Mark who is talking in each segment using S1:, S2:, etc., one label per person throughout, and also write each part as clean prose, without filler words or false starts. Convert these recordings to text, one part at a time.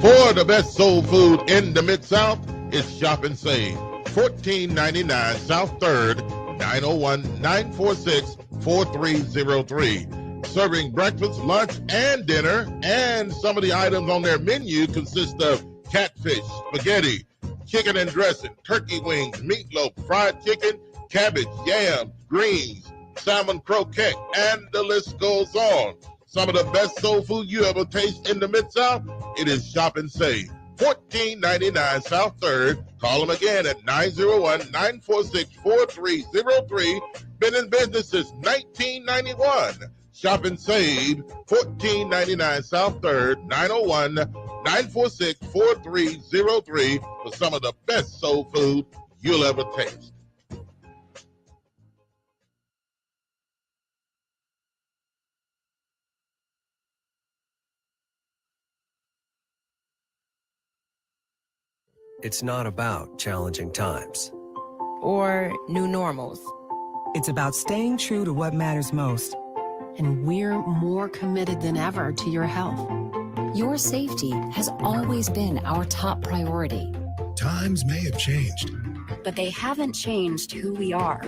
S1: For the best soul food in the Mid-South, it's Shop and Save. 1499 South 3rd, 901-946-4303. Serving breakfast, lunch, and dinner. And some of the items on their menu consist of catfish, spaghetti, chicken and dressing, turkey wings, meatloaf, fried chicken, cabbage, yams, greens, salmon croquette, and the list goes on. Some of the best soul food you ever taste in the Mid-South, it is Shop and Save. 1499 South 3rd. Call them again at 901-946-4303. Been in business since 1991. Shop and Save, 1499 South 3rd, 901-946-4303 for some of the best soul food you'll ever taste.
S2: It's not about challenging times
S3: or new normals.
S4: It's about staying true to what matters most.
S5: And we're more committed than ever to your health.
S6: Your safety has always been our top priority.
S7: Times may have changed,
S6: but they haven't changed who we are.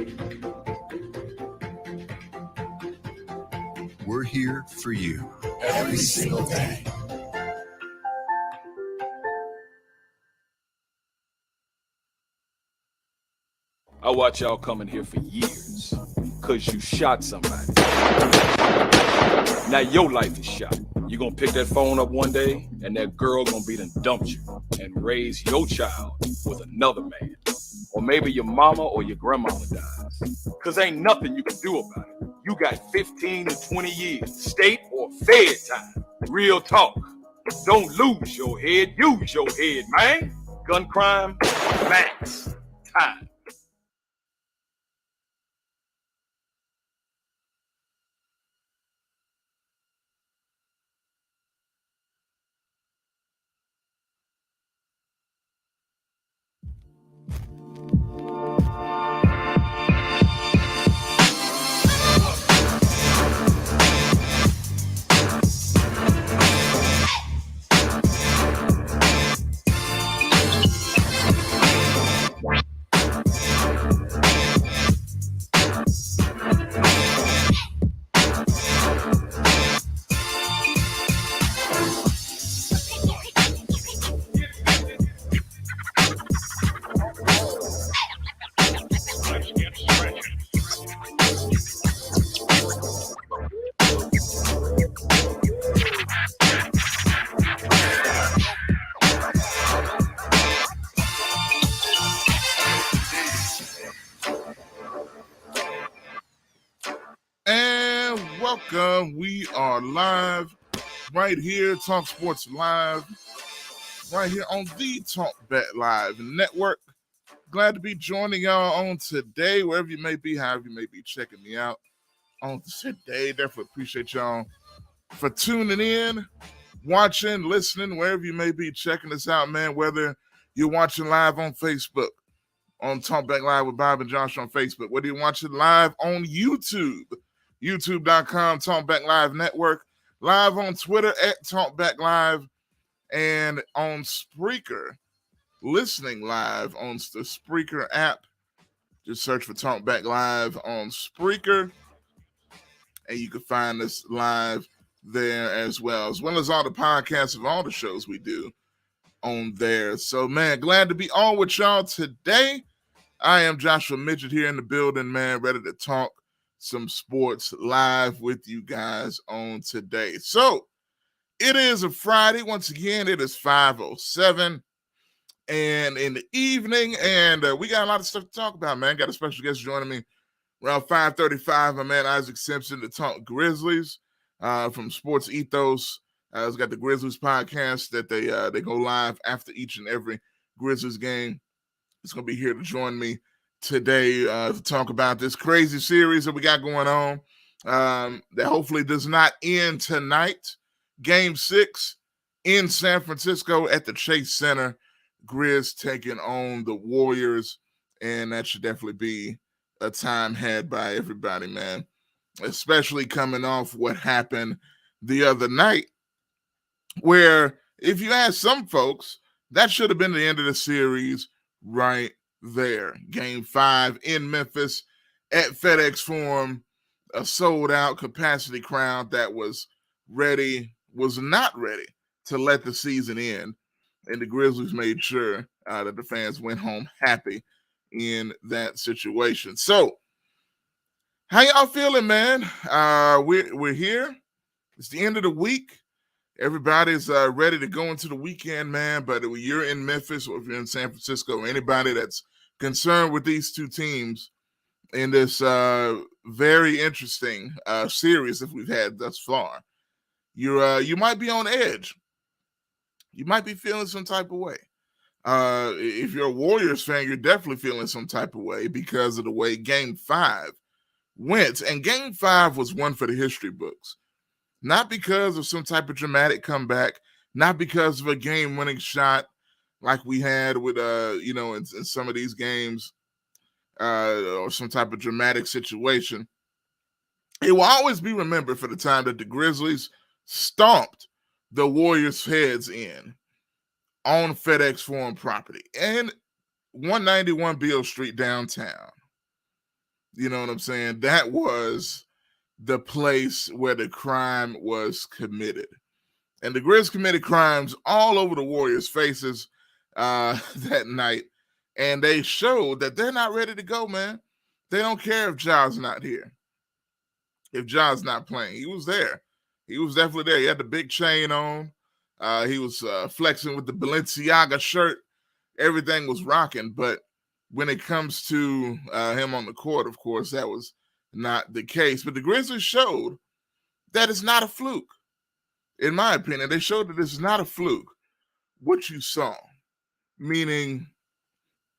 S7: We're here for you every single day.
S8: I watch y'all coming here for years, cause you shot somebody. Now your life is shot. You gonna pick that phone up one day, and that girl gonna be done dumped you and raise your child with another man. Or maybe your mama or your grandmama dies. Cause ain't nothing you can do about it. You got 15 to 20 years, state or fed time. Real talk. Don't lose your head, use your head, man. Gun crime, max time.
S1: Welcome. We are live right here, Talk Sports Live, right here on the Talk Bet Live Network. Glad to be joining y'all on today, wherever you may be, however you may be checking me out on today. Definitely appreciate y'all for tuning in, watching, listening, wherever you may be checking us out, man. Whether you're watching live on Facebook, on Talk Back Live with Bob and Josh on Facebook, whether you're watching live on YouTube, youtube.com, Talkback Live Network, live on Twitter at Talkback Live, and on Spreaker, listening live on the Spreaker app. Just search for Talkback Live on Spreaker, and you can find us live there as well as all the podcasts of all the shows we do on there. So, man, glad to be on with y'all today. I am Joshua Midgett here in the building, man, ready to talk some sports live with you guys on today. So it is a Friday. Once again, it is 5:07 and in the evening, and we got a lot of stuff to talk about, man. Got a special guest joining me around 5:35, my man Isaac Simpson, to talk Grizzlies from Sports Ethos. He's got the Grizzlies podcast that they go live after each and every Grizzlies game. He's going to be here to join me today to talk about this crazy series that we got going on that hopefully does not end tonight. Game 6 in San Francisco at the Chase Center. Grizz taking on the Warriors, and that should definitely be a time had by everybody, man, especially coming off what happened the other night, where if you ask some folks, that should have been the end of the series right there. Game 5 in Memphis at FedEx Forum, a sold-out capacity crowd that was not ready to let the season end. And the Grizzlies made sure that the fans went home happy in that situation. So, how y'all feeling, man? We're here. It's the end of the week. Everybody's ready to go into the weekend, man. But if you're in Memphis or if you're in San Francisco, anybody that's concerned with these two teams in this very interesting series that we've had thus far, you might be on edge. You might be feeling some type of way. If you're a Warriors fan, you're definitely feeling some type of way because of the way Game 5 went. And Game 5 was one for the history books. Not because of some type of dramatic comeback, not because of a game-winning shot like we had with, in some of these games or some type of dramatic situation. It will always be remembered for the time that the Grizzlies stomped the Warriors' heads in on FedEx Forum property and 191 Beale Street downtown. You know what I'm saying? That was the place where the crime was committed. And the Grizz committed crimes all over the Warriors' faces that night. And they showed that they're not ready to go, man. They don't care if Ja's not here. If Ja's not playing. He was there. He was definitely there. He had the big chain on. He was flexing with the Balenciaga shirt. Everything was rocking. But when it comes to him on the court, of course, that was not the case. But the Grizzlies showed that it's not a fluke. In my opinion, they showed that it's not a fluke. What you saw, meaning,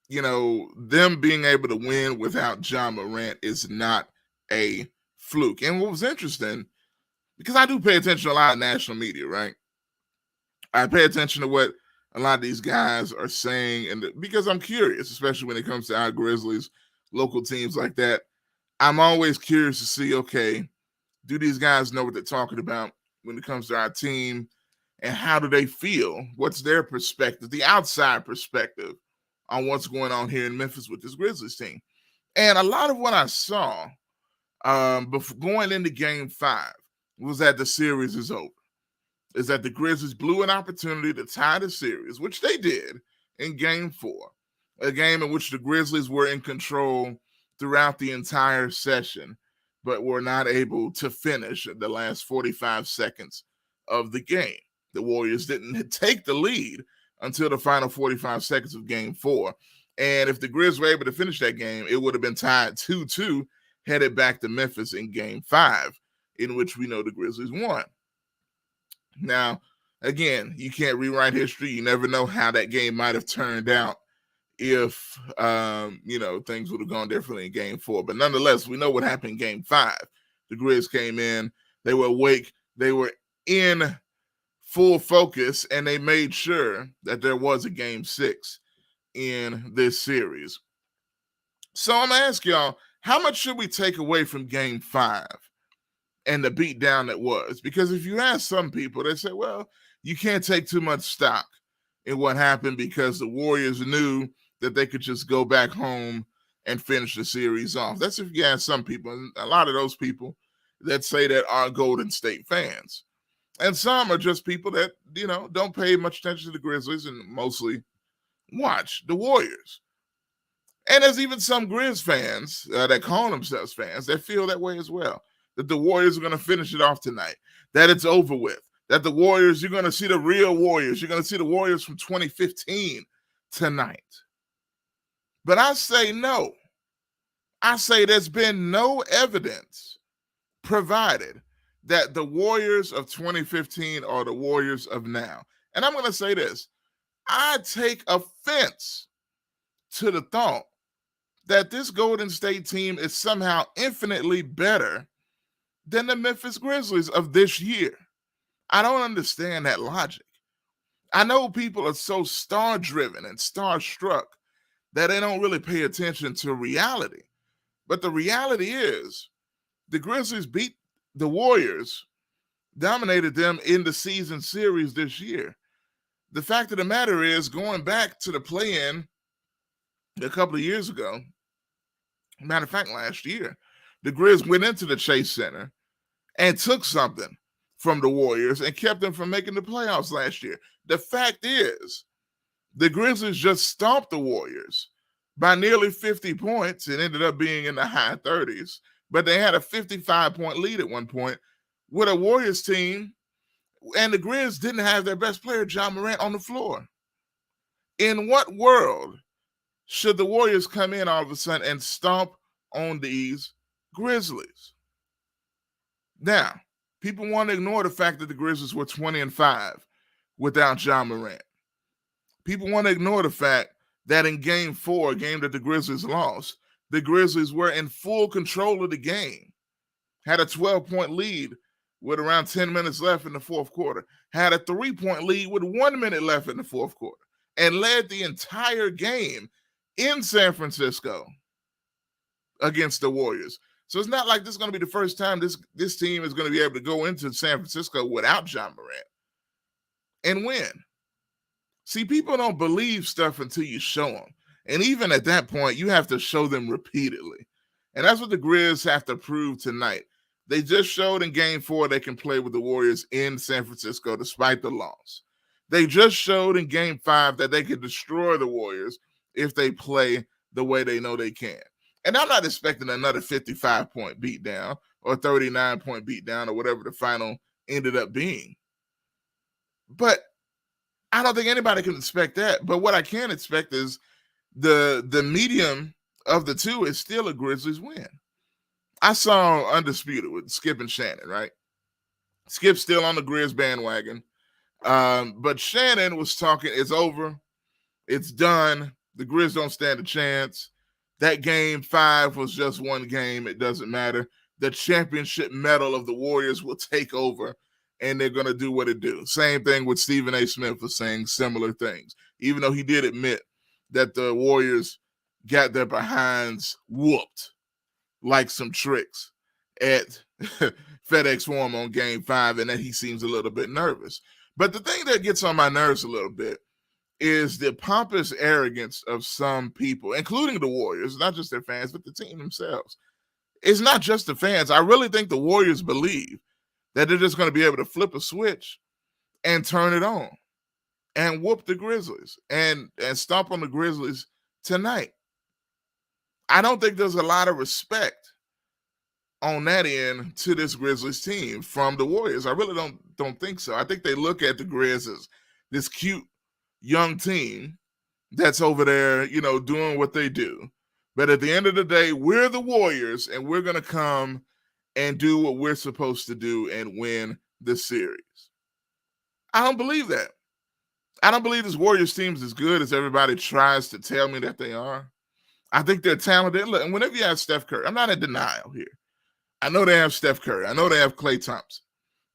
S1: them being able to win without Ja Morant is not a fluke. And what was interesting, because I do pay attention to a lot of national media, right? I pay attention to what a lot of these guys are saying, and because I'm curious, especially when it comes to our Grizzlies, local teams like that. I'm always curious to see, okay, do these guys know what they're talking about when it comes to our team, and how do they feel? What's their perspective, the outside perspective on what's going on here in Memphis with this Grizzlies team? And a lot of what I saw before going into Game 5 was that the series is over. Is that the Grizzlies blew an opportunity to tie the series, which they did in Game 4, a game in which the Grizzlies were in control throughout the entire session, but were not able to finish the last 45 seconds of the game. The Warriors didn't take the lead until the final 45 seconds of Game 4. And if the Grizz were able to finish that game, it would have been tied 2-2, headed back to Memphis in Game 5, in which we know the Grizzlies won. Now, again, you can't rewrite history. You never know how that game might have turned out if, things would have gone differently in Game 4. But nonetheless, we know what happened in Game 5. The Grizz came in. They were awake. They were in full focus, and they made sure that there was a Game 6 in this series. So I'm going to ask y'all, how much should we take away from Game 5? And the beatdown that was? Because if you ask some people, they say, well, you can't take too much stock in what happened because the Warriors knew that they could just go back home and finish the series off. That's if you ask some people. And a lot of those people that say that are Golden State fans. And some are just people that, don't pay much attention to the Grizzlies and mostly watch the Warriors. And there's even some Grizz fans that call themselves fans that feel that way as well. That the Warriors are going to finish it off tonight, that it's over with, that the Warriors, you're going to see the real Warriors. You're going to see the Warriors from 2015 tonight. But I say no. I say there's been no evidence provided that the Warriors of 2015 are the Warriors of now. And I'm going to say this. I take offense to the thought that this Golden State team is somehow infinitely better than the Memphis Grizzlies of this year. I don't understand that logic. I know people are so star-driven and star-struck that they don't really pay attention to reality. But the reality is the Grizzlies beat the Warriors, dominated them in the season series this year. the fact of the matter is, going back to the play-in a couple of years ago, matter of fact, last year, the Grizz went into the Chase Center and took something from the Warriors and kept them from making the playoffs last year. The fact is, the Grizzlies just stomped the Warriors by nearly 50 points. It ended up being in the high 30s, but they had a 55-point lead at one point with a Warriors team, and the Grizz didn't have their best player, John Morant, on the floor. In what world should the Warriors come in all of a sudden and stomp on these Grizzlies? Now, people want to ignore the fact that the Grizzlies were 20-5 without John Morant. People want to ignore the fact that in Game 4, a game that the Grizzlies lost, the Grizzlies were in full control of the game, had a 12-point lead with around 10 minutes left in the fourth quarter, had a 3-point lead with 1 minute left in the fourth quarter, and led the entire game in San Francisco against the Warriors. So it's not like this is going to be the first time this team is going to be able to go into San Francisco without John Morant and win. See, people don't believe stuff until you show them. And even at that point, you have to show them repeatedly. And that's what the Grizz have to prove tonight. They just showed in Game 4 they can play with the Warriors in San Francisco despite the loss. They just showed in Game 5 that they can destroy the Warriors if they play the way they know they can. And I'm not expecting another 55-point beatdown or 39-point beatdown or whatever the final ended up being. But I don't think anybody can expect that. But what I can expect is the medium of the two is still a Grizzlies win. I saw Undisputed with Skip and Shannon, right? Skip's still on the Grizz bandwagon. But Shannon was talking, it's over. It's done. The Grizz don't stand a chance. That Game 5 was just one game. It doesn't matter. The championship medal of the Warriors will take over, and they're going to do what it do. Same thing with Stephen A. Smith was saying similar things, even though he did admit that the Warriors got their behinds whooped like some tricks at FedEx Forum on Game 5, and that he seems a little bit nervous. But the thing that gets on my nerves a little bit is the pompous arrogance of some people, including the Warriors, not just their fans, but the team themselves. It's not just the fans. I really think the Warriors believe that they're just going to be able to flip a switch and turn it on and whoop the Grizzlies and stomp on the Grizzlies tonight. I don't think there's a lot of respect on that end to this Grizzlies team from the Warriors. I really don't think so. I think they look at the Grizz as this cute young team that's over there, doing what they do. But at the end of the day, we're the Warriors, and we're going to come and do what we're supposed to do and win the series. I don't believe that. I don't believe this Warriors team is as good as everybody tries to tell me that they are. I think they're talented. Look, and whenever you have Steph Curry, I'm not in denial here. I know they have Steph Curry. I know they have Klay Thompson.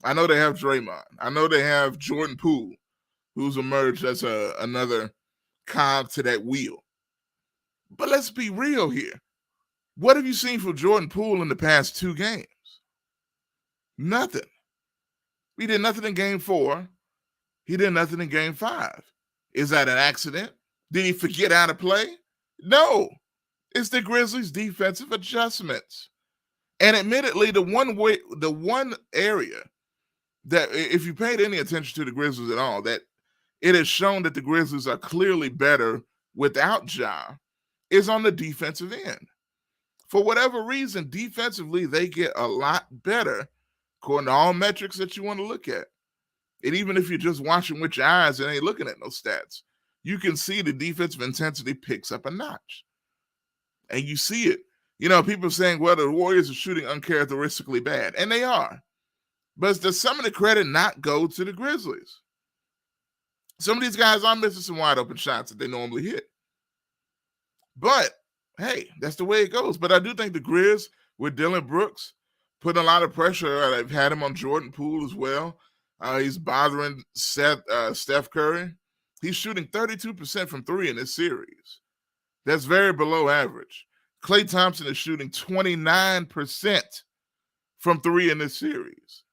S1: I know they have Draymond. I know they have Jordan Poole, who's emerged as another cog to that wheel. But let's be real here. What have you seen from Jordan Poole in the past 2 games? Nothing. He did nothing in Game 4. He did nothing in Game 5. Is that an accident? Did he forget how to play? No. It's the Grizzlies' defensive adjustments. And admittedly, the one area that, if you paid any attention to the Grizzlies at all, that it has shown that the Grizzlies are clearly better without Ja, is on the defensive end. For whatever reason, defensively, they get a lot better according to all metrics that you want to look at. And even if you're just watching with your eyes and ain't looking at no stats, you can see the defensive intensity picks up a notch. And you see it. People saying, well, the Warriors are shooting uncharacteristically bad. And they are. But does some of the credit not go to the Grizzlies? Some of these guys are missing some wide open shots that they normally hit. But, hey, that's the way it goes. But I do think the Grizz with Dylan Brooks putting a lot of pressure. They've had him on Jordan Poole as well. He's bothering Steph Curry. He's shooting 32% from 3 in this series. That's very below average. Klay Thompson is shooting 29% from 3 in this series.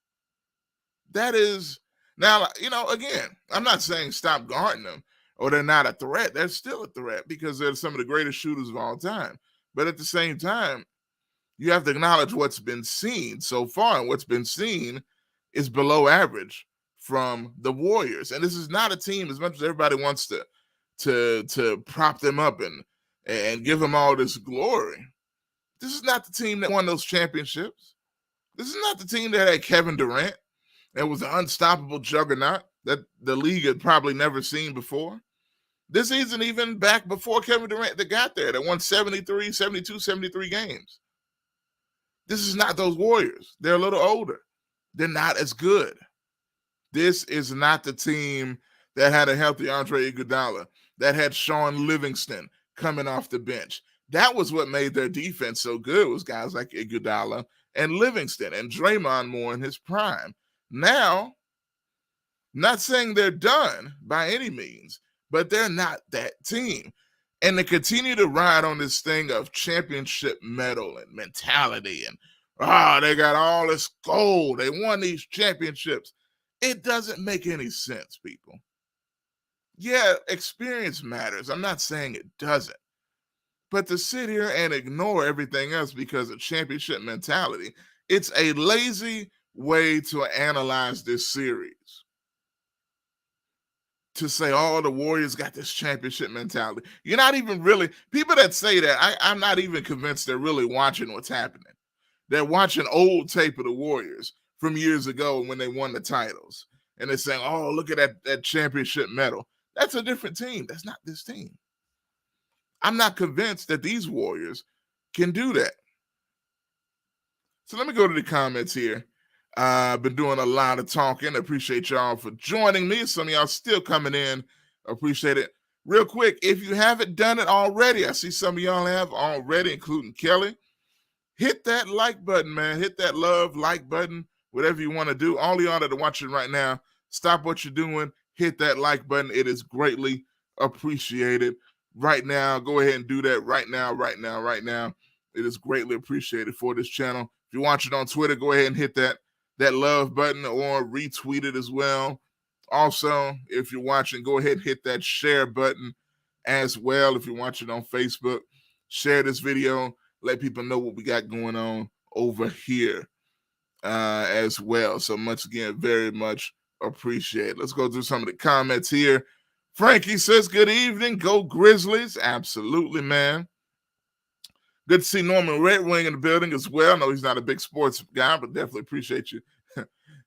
S1: That is Now, again, I'm not saying stop guarding them or they're not a threat. They're still a threat because they're some of the greatest shooters of all time. But at the same time, you have to acknowledge what's been seen so far, and what's been seen is below average from the Warriors. And this is not a team, as much as everybody wants to prop them up and give them all this glory. This is not the team that won those championships. This is not the team that had Kevin Durant. That was an unstoppable juggernaut that the league had probably never seen before. This isn't even back before Kevin Durant that got there, that won 73, 72, 73 games. This is not those Warriors. They're a little older. They're not as good. This is not the team that had a healthy Andre Iguodala, that had Sean Livingston coming off the bench. That was what made their defense so good, was guys like Iguodala and Livingston and Draymond more in his prime. Now, not saying they're done by any means, but they're not that team. And to continue to ride on this thing of championship medal and mentality and, they got all this gold, they won these championships. It doesn't make any sense, people. Yeah, experience matters. I'm not saying it doesn't. But to sit here and ignore everything else because of championship mentality, it's a lazy way to analyze this series. To say, the Warriors got this championship mentality. You're not even really, people that say that, I'm not even convinced they're really watching what's happening. They're watching old tape of the Warriors from years ago when they won the titles. And they're saying, look at that championship medal. That's a different team. That's not this team. I'm not convinced that these Warriors can do that. So let me go to the comments here. I've been doing a lot of talking. Appreciate y'all for joining me. Some of y'all still coming in. Appreciate it. Real quick, if you haven't done it already, I see some of y'all have already, including Kelly. Hit that like button, man. Hit that love like button, whatever you want to do. All y'all that are watching right now, stop what you're doing. Hit that like button. It is greatly appreciated. Right now, go ahead and do that right now. It is greatly appreciated for this channel. If you're watching on Twitter, go ahead and hit that love button or retweet it as well. Also, if you're watching, go ahead and hit that share button as well. If you're watching on Facebook, share this video. Let people know what we got going on over here as well. So much again, very much appreciate. Let's go through some of the comments here. Frankie says, good evening. Go Grizzlies. Absolutely, man. Good to see Norman Red Wing in the building as well. I know he's not a big sports guy, but definitely appreciate you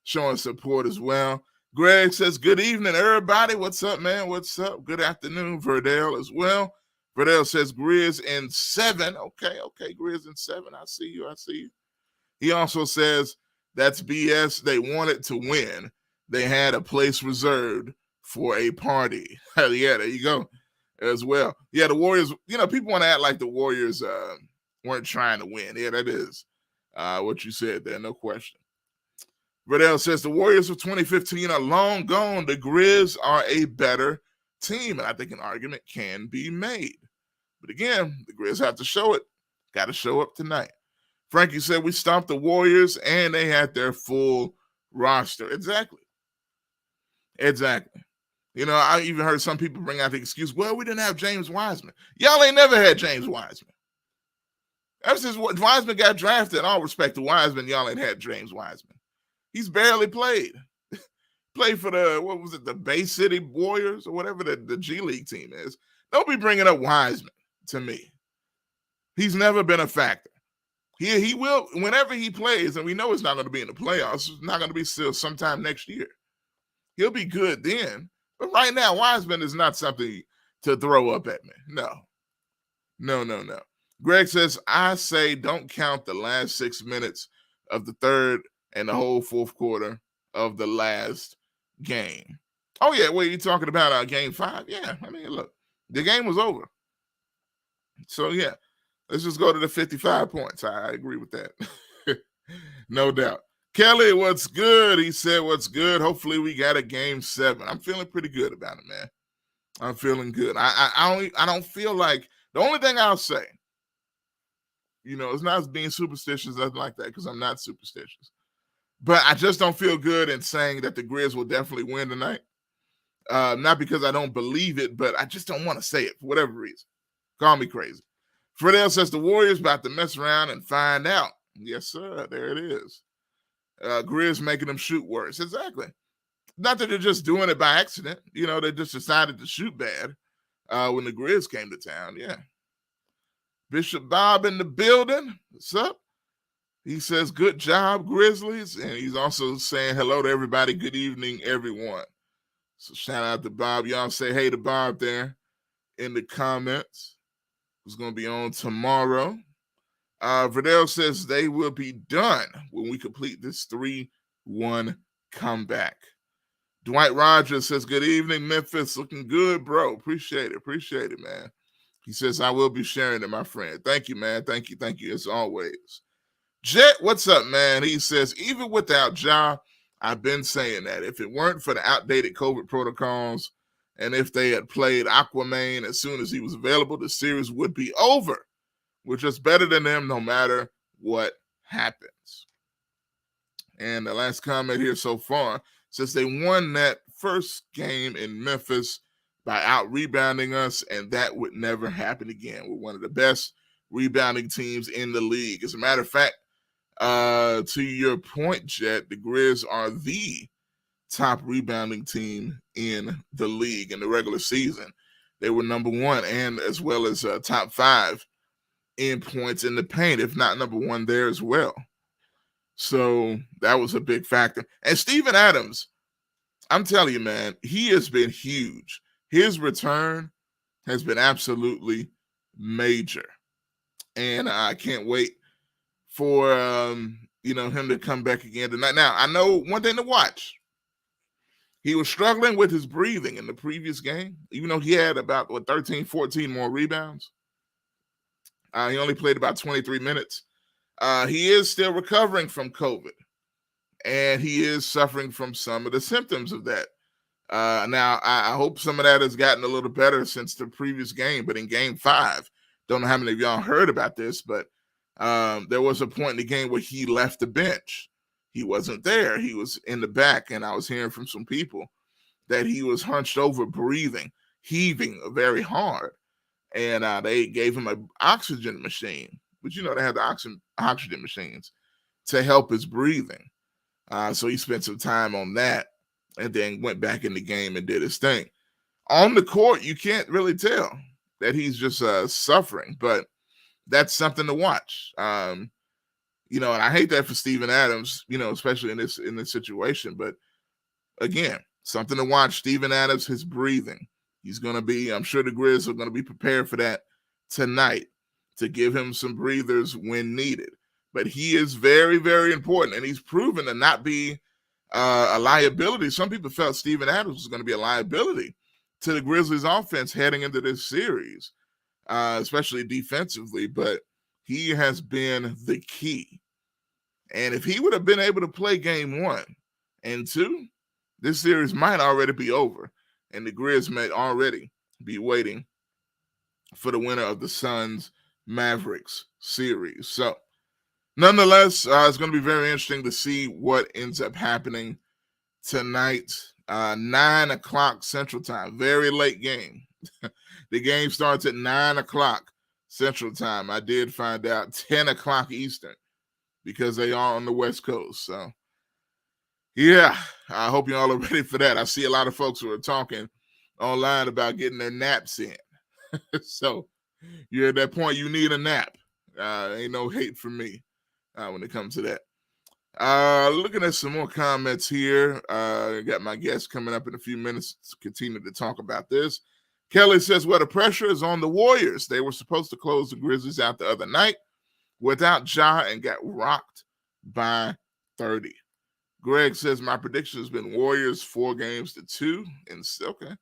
S1: showing support as well. Greg says, good evening, everybody. What's up, man? What's up? Good afternoon, Verdell as well. Verdell says, Grizz in 7. Okay, Grizz in 7. I see you. He also says, that's BS. They wanted to win. They had a place reserved for a party. Yeah, there you go as well. Yeah, the Warriors, people want to act like the Warriors weren't trying to win. Yeah, that is what you said there, no question. Verdell says the Warriors of 2015 are long gone. The Grizz are a better team, and I think an argument can be made. But again, the Grizz have to show it. Got to show up tonight. Frankie said we stopped the Warriors, and they had their full roster. Exactly. I even heard some people bring out the excuse, well, we didn't have James Wiseman. Y'all ain't never had James Wiseman. Ever since Wiseman got drafted, all respect to Wiseman, y'all ain't had James Wiseman. He's barely played. Played for the Bay City Warriors or whatever the G League team is. Don't be bringing up Wiseman to me. He's never been a factor. He will, whenever he plays, and we know it's not going to be in the playoffs, it's not going to be still sometime next year. He'll be good then. But right now, Wiseman is not something to throw up at me. No. Greg says, I say don't count the last 6 minutes of the third and the whole fourth quarter of the last game. Oh, yeah, what are you talking about? Game 5? Yeah, I mean, look, the game was over. So, yeah, let's just go to the 55 points. I agree with that. No doubt. Kelly, what's good? He said, what's good? Hopefully we got a game 7. I'm feeling pretty good about it, man. I'm feeling good. I don't feel like, the only thing I'll say, it's not being superstitious, nothing like that, because I'm not superstitious. But I just don't feel good in saying that the Grizz will definitely win tonight. Not because I don't believe it, but I just don't want to say it for whatever reason. Call me crazy. Fredell says the Warriors about to mess around and find out. Yes, sir. There it is. Grizz making them shoot worse. Exactly. Not that they're just doing it by accident. You know, they just decided to shoot bad when the Grizz came to town. Yeah. Bishop Bob in the building. What's up? He says, good job, Grizzlies. And he's also saying hello to everybody. Good evening, everyone. So shout out to Bob. Y'all say hey to Bob there in the comments. Who's going to be on tomorrow. Verdell says they will be done when we complete this 3-1 comeback. Dwight Rogers says, good evening, Memphis. Looking good, bro. Appreciate it, man. He says, I will be sharing it, my friend. Thank you, man. Thank you, as always. Jet, what's up, man? He says, even without Ja, I've been saying that. If it weren't for the outdated COVID protocols and if they had played Aquaman as soon as he was available, the series would be over. We're just better than them no matter what happens. And the last comment here so far, since they won that first game in Memphis by out-rebounding us, and that would never happen again. We're one of the best rebounding teams in the league. As a matter of fact, to your point, Jet, the Grizz are the top rebounding team in the league in the regular season. They were number one, and as well as top 5 in points in the paint, if not number 1 there as well. So that was a big factor. And Steven Adams, I'm telling you, man, he has been huge. His return has been absolutely major. And I can't wait for him to come back again tonight. Now, I know one thing to watch. He was struggling with his breathing in the previous game, even though he had about 13, 14 more rebounds. He only played about 23 minutes. He is still recovering from COVID, and he is suffering from some of the symptoms of that. Now, I hope some of that has gotten a little better since the previous game, but in game 5, don't know how many of y'all heard about this, but there was a point in the game where he left the bench. He wasn't there. He was in the back, and I was hearing from some people that he was hunched over, breathing, heaving very hard, and they gave him an oxygen machine. But they have the oxygen machines to help his breathing. So he spent some time on that and then went back in the game and did his thing. On the court, you can't really tell that he's just suffering, but that's something to watch. And I hate that for Steven Adams, especially in this situation. But again, something to watch. Steven Adams, his breathing. I'm sure the Grizz are going to be prepared for that tonight to give him some breathers when needed. But he is very, very important, and he's proven to not be a liability. Some people felt Steven Adams was going to be a liability to the Grizzlies offense heading into this series, especially defensively, but he has been the key. And if he would have been able to play game 1 and 2, this series might already be over, and the Grizz may already be waiting for the winner of the Suns Mavericks series. So nonetheless, it's going to be very interesting to see what ends up happening tonight. 9 o'clock Central Time, very late game. The game starts at 9 o'clock Central Time. I did find out 10 o'clock Eastern because they are on the West Coast. So yeah, I hope you all are ready for that. I see a lot of folks who are talking online about getting their naps in. So you're at that point, you need a nap. Ain't no hate from me when it comes to that. Looking at some more comments here. Got my guest coming up in a few minutes to continue to talk about this. Kelly says, well, the pressure is on the Warriors. They were supposed to close the Grizzlies out the other night without Ja and got rocked by 30. Greg says, my prediction has been Warriors 4-2. And okay,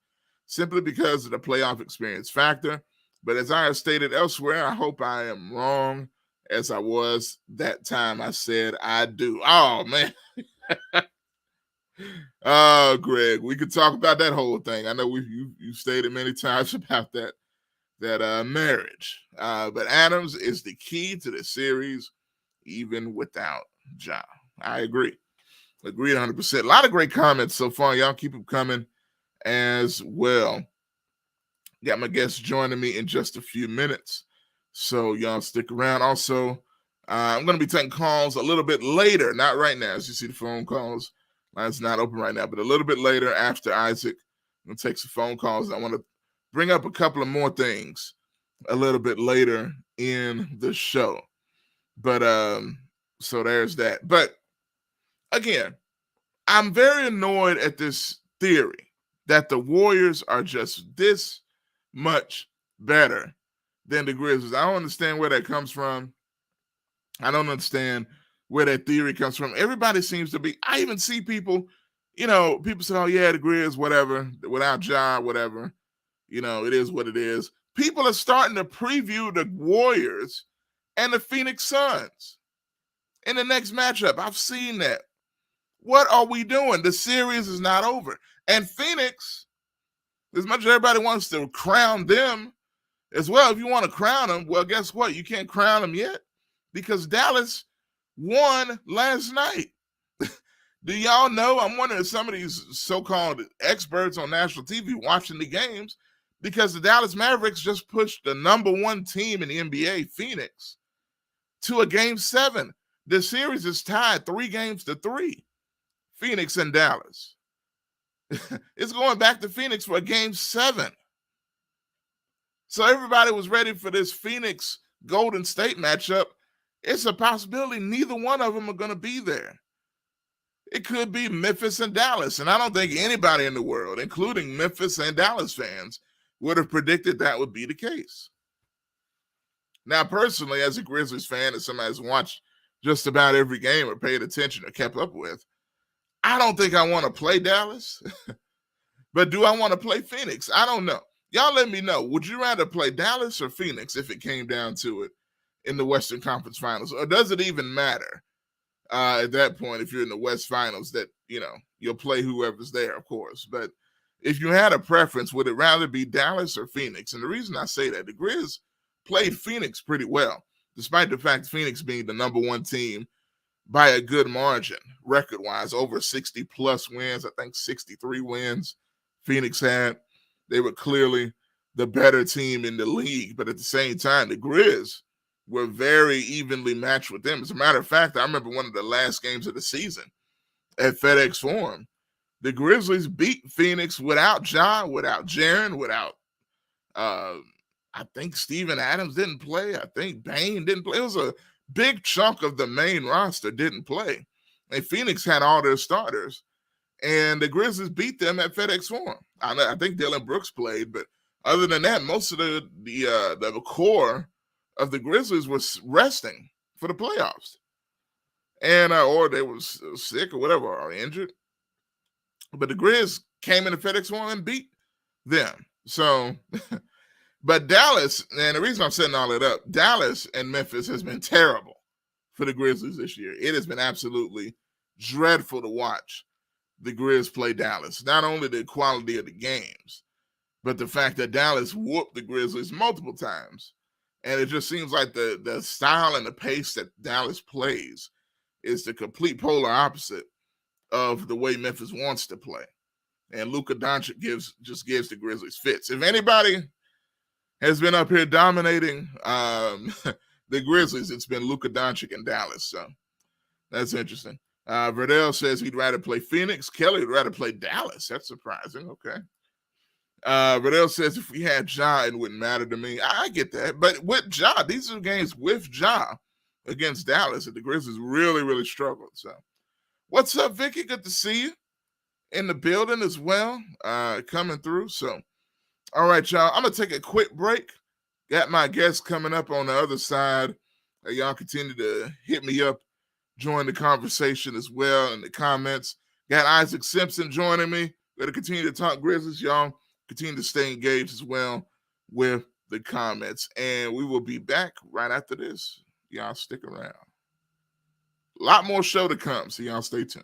S1: simply because of the playoff experience factor. But as I have stated elsewhere, I hope I am wrong, as I was that time I said I do. Oh, man. Oh, Greg, we could talk about that whole thing. I know you've stated many times about that marriage. But Adams is the key to the series, even without Ja. I agree. Agreed 100%. A lot of great comments so far. Y'all keep them coming as well. Got my guests joining me in just a few minutes, so y'all stick around. Also, I'm going to be taking calls a little bit later, not right now. As you see, the phone calls line's not open right now, but a little bit later after Isaac, I'm going to take some phone calls. I want to bring up a couple of more things a little bit later in the show. But so there's that. But again, I'm very annoyed at this theory that the Warriors are just this much better than the Grizzlies. I don't understand where that comes from. I don't understand where that theory comes from. Everybody seems to be, I even see people, people say, oh yeah, the Grizz, whatever, without Ja, whatever. It is what it is. People are starting to preview the Warriors and the Phoenix Suns in the next matchup. I've seen that. What are we doing? The series is not over. And Phoenix, as much as everybody wants to crown them as well, if you want to crown them, well, guess what? You can't crown them yet because Dallas won last night. Do y'all know? I'm wondering if some of these so-called experts on national TV watching the games, because the Dallas Mavericks just pushed the number one team in the NBA, Phoenix, to a Game 7. The series is tied 3-3, Phoenix and Dallas. It's going back to Phoenix for a Game 7. So everybody was ready for this Phoenix Golden State matchup. It's a possibility neither one of them are going to be there. It could be Memphis and Dallas, and I don't think anybody in the world, including Memphis and Dallas fans, would have predicted that would be the case. Now, personally, as a Grizzlies fan, as somebody who's watched just about every game or paid attention or kept up with, I don't think I want to play Dallas. But do I want to play Phoenix? I don't know. Y'all let me know. Would you rather play Dallas or Phoenix if it came down to it in the Western Conference Finals? Or does it even matter at that point if you're in the West Finals that, you'll play whoever's there, of course. But if you had a preference, would it rather be Dallas or Phoenix? And the reason I say that, the Grizz played Phoenix pretty well, despite the fact Phoenix being the number one team by a good margin, record-wise, over 60-plus wins. I think 63 wins Phoenix had. They were clearly the better team in the league, but at the same time, the Grizz were very evenly matched with them. As a matter of fact, I remember one of the last games of the season at FedEx Forum. The Grizzlies beat Phoenix without Ja, without Jaren, without I think Steven Adams didn't play. I think Bain didn't play. It was a big chunk of the main roster didn't play. And Phoenix had all their starters. And the Grizzlies beat them at FedEx Forum. I think Dylan Brooks played, but other than that, most of the core of the Grizzlies was resting for the playoffs. And or they were sick or whatever, or injured. But the Grizz came into FedEx Forum and beat them. So, but Dallas, and the reason I'm setting all that up, Dallas and Memphis has been terrible for the Grizzlies this year. It has been absolutely dreadful to watch the Grizz play Dallas. Not only the quality of the games, but the fact that Dallas whooped the Grizzlies multiple times. And it just seems like the style and the pace that Dallas plays is the complete polar opposite of the way Memphis wants to play. And Luka Doncic gives the Grizzlies fits. If anybody has been up here dominating the Grizzlies, it's been Luka Doncic in Dallas. So that's interesting. Verdell says he'd rather play Phoenix. Kelly would rather play Dallas. That's surprising. Okay. Verdell says if we had Ja, it wouldn't matter to me. I get that. But with Ja, these are games with Ja against Dallas that the Grizzlies really, really struggled. So what's up, Vicky? Good to see you in the building as well, coming through. So, all right, y'all. I'm going to take a quick break. Got my guests coming up on the other side. Y'all continue to hit me up, join the conversation as well in the comments. Got Isaac Simpson joining me. We're going to continue to talk Grizzlies, y'all. Continue to stay engaged as well with the comments. And we will be back right after this. Y'all stick around. A lot more show to come, so y'all stay tuned.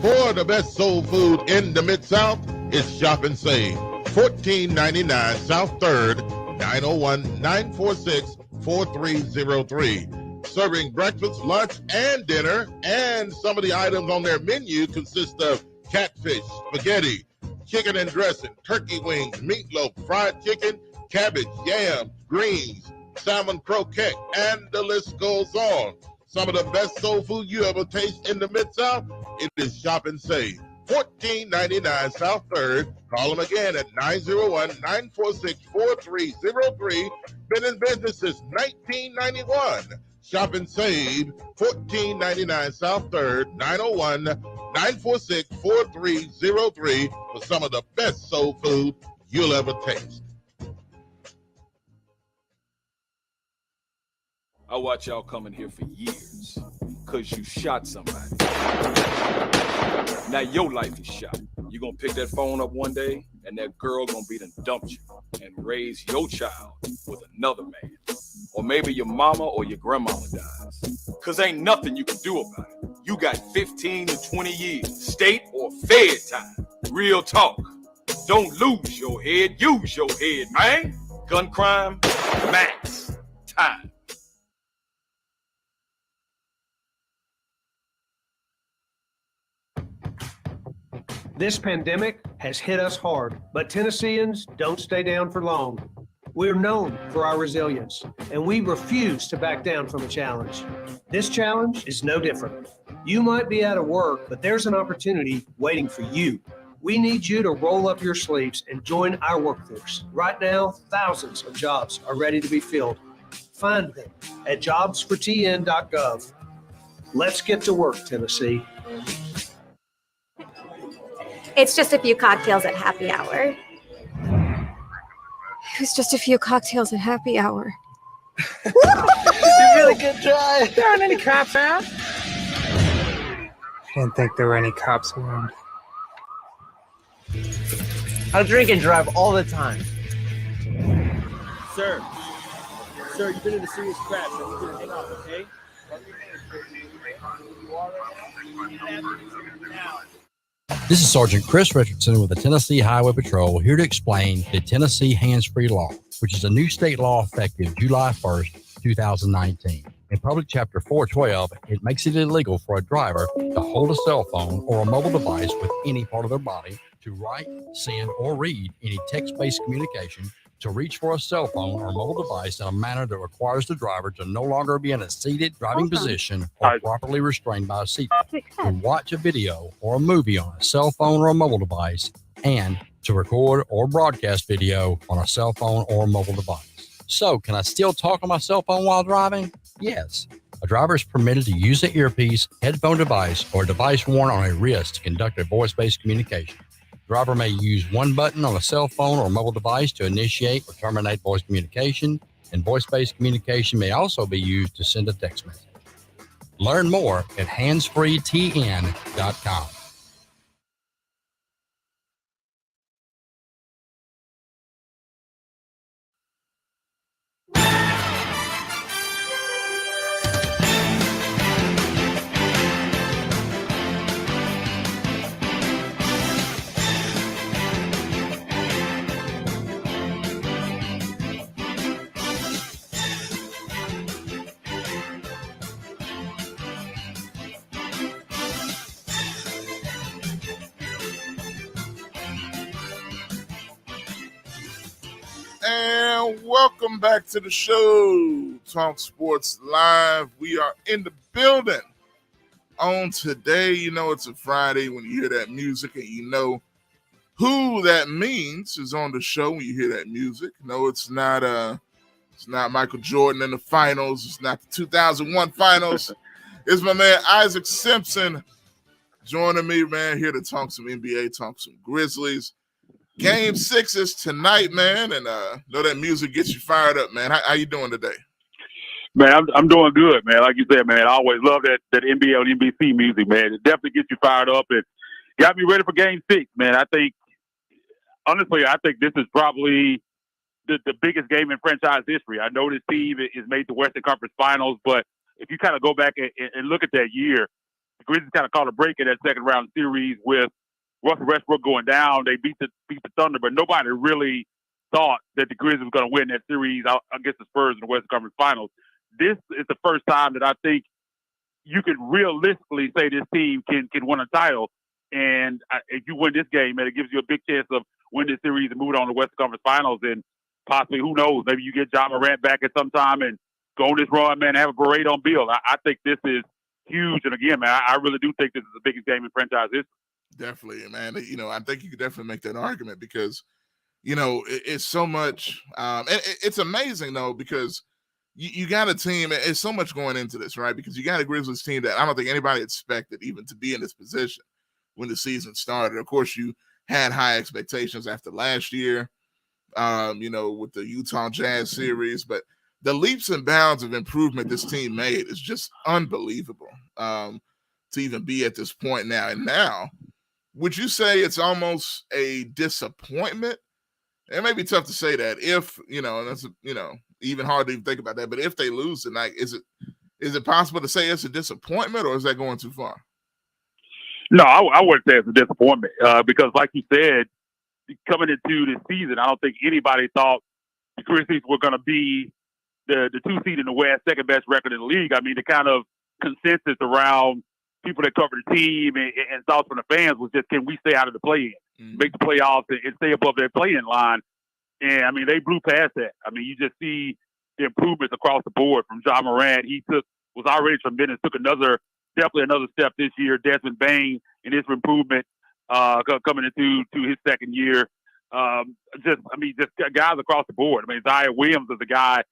S9: For the best soul food in the Mid-South, it's Shop and Save. $14.99 South 3rd, 901-946-4303. serving breakfast, lunch, and dinner. And some of the items on their menu consist of catfish, spaghetti, chicken and dressing, turkey wings, meatloaf, fried chicken, cabbage, yams, greens, salmon croquette, and the list goes on. Some of the best soul food you ever taste in the Mid-South, it is Shop and Save. 1499 South 3rd. Call them again at 901-946-4303. Been in business since 1991. Shop and Save, 1499 South 3rd, 901-946-4303 for some of the best soul food you'll ever taste.
S8: I watch y'all coming here for years because you shot somebody. Now your life is shot. You're going to pick that phone up one day and that girl going to be done dumped you and raise your child with another man. Or maybe your mama or your grandmama dies. Because ain't nothing you can do about it. You got 15 to 20 years, state or fed time. Real talk. Don't lose your head, use your head, man. Gun crime, max time.
S10: This pandemic has hit us hard, but Tennesseans don't stay down for long. We're known for our resilience, and we refuse to back down from a challenge. This challenge is no different. You might be out of work, but there's an opportunity waiting for you. We need you to roll up your sleeves and join our workforce. Right now, thousands of jobs are ready to be filled. Find them at jobsfortn.gov. Let's get to work, Tennessee.
S11: It's just a few cocktails at happy hour. It was just a few cocktails at happy hour.
S12: You really good try. There aren't any cops out.
S13: Didn't think there were any cops around.
S12: I drink and drive all the time.
S14: Sir, you've been in a serious crash. I need you to hang up, okay?
S15: This is Sergeant Chris Richardson with the Tennessee Highway Patrol, here to explain the Tennessee Hands-Free Law, which is a new state law effective July 1st, 2019. In Public Chapter 412, it makes it illegal for a driver to hold a cell phone or a mobile device with any part of their body, to write, send, or read any text-based communication, to reach for a cell phone or mobile device in a manner that requires the driver to no longer be in a seated driving position or properly restrained by a seatbelt, to watch a video or a movie on a cell phone or a mobile device, and to record or broadcast video on a cell phone or mobile device. So, can I still talk on my cell phone while driving? Yes. A driver is permitted to use an earpiece, headphone device, or a device worn on a wrist to conduct a voice-based communication. Driver may use one button on a cell phone or mobile device to initiate or terminate voice communication, and voice-based communication may also be used to send a text message. Learn more at handsfreetn.com.
S1: And welcome back to the show, Talk Sports Live. We are in the building on today. You know it's a Friday when you hear that music, and you know who that means is on the show when you hear that music. No, it's not Michael Jordan in the finals. It's not the 2001 finals. It's my man Isaac Simpson joining me, man, here to talk some NBA, talk some Grizzlies. Game 6 is tonight, man, and know that music gets you fired up, man. How you doing today?
S16: Man, I'm doing good, man. Like you said, man, I always love that NBA on NBC music, man. It definitely gets you fired up and got me ready for Game 6, man. I think this is probably the biggest game in franchise history. I know this team is made the Western Conference Finals, but if you kind of go back and look at that year, the Grizzlies kind of caught a break in that second round series with Russell Westbrook going down. They beat the Thunder, but nobody really thought that the Grizzlies were going to win that series against the Spurs in the Western Conference Finals. this is the first time that I think you could realistically say this team can win a title. And if you win this game, man, it gives you a big chance of winning this series and moving on to the Western Conference Finals. And possibly, who knows, maybe you get John Morant back at some time and go on this run, man, have a parade on Bill. I think this is huge. And again, man, I really do think this is the biggest game in franchise history.
S1: Definitely, man. I think you could definitely make that argument because, it's so much. It's amazing, though, because you got a team. It's so much going into this, right? Because you got a Grizzlies team that I don't think anybody expected even to be in this position when the season started. Of course, you had high expectations after last year, with the Utah Jazz series, but the leaps and bounds of improvement this team made is just unbelievable to even be at this point now. And now, would you say it's almost a disappointment? It may be tough to say that if, and that's, even hard to even think about that, but if they lose tonight, is it possible to say it's a disappointment, or is that going too far?
S16: No, I wouldn't say it's a disappointment because, like you said, coming into this season, I don't think anybody thought the Grizzlies were going to be the 2 seed in the West, second best record in the league. I mean, the kind of consensus around people that cover the team and thoughts from the fans was just, can we stay out of the play-in, make the playoffs and stay above that play-in line? And, I mean, they blew past that. I mean, you just see the improvements across the board from John Morant. He was already tremendous, took definitely another step this year. Desmond Bane in his improvement coming into his second year. Just guys across the board. I mean, Zion Williams is a guy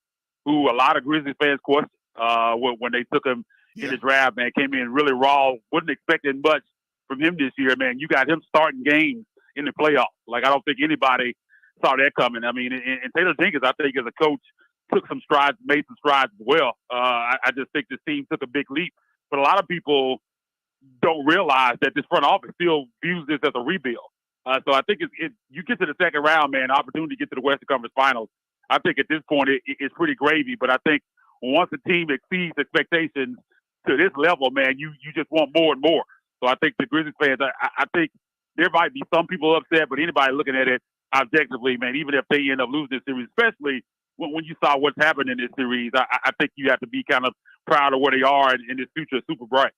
S16: who a lot of Grizzlies fans questioned when they took him in the draft, man. Came in really raw. Wasn't expecting much from him this year, man. You got him starting games in the playoffs. Like, I don't think anybody saw that coming. I mean, and Taylor Jenkins, I think, as a coach, took some strides, made some strides as well. I just think this team took a big leap. But a lot of people don't realize that this front office still views this as a rebuild. So I think you get to the second round, man, opportunity to get to the Western Conference Finals. I think at this point it's pretty gravy. But I think once a team exceeds expectations to this level, man, you just want more and more. So I think the Grizzlies fans, I think there might be some people upset, but anybody looking at it objectively, man, even if they end up losing this series, especially when you saw what's happened in this series, I think you have to be kind of proud of where they are, and this future is super bright.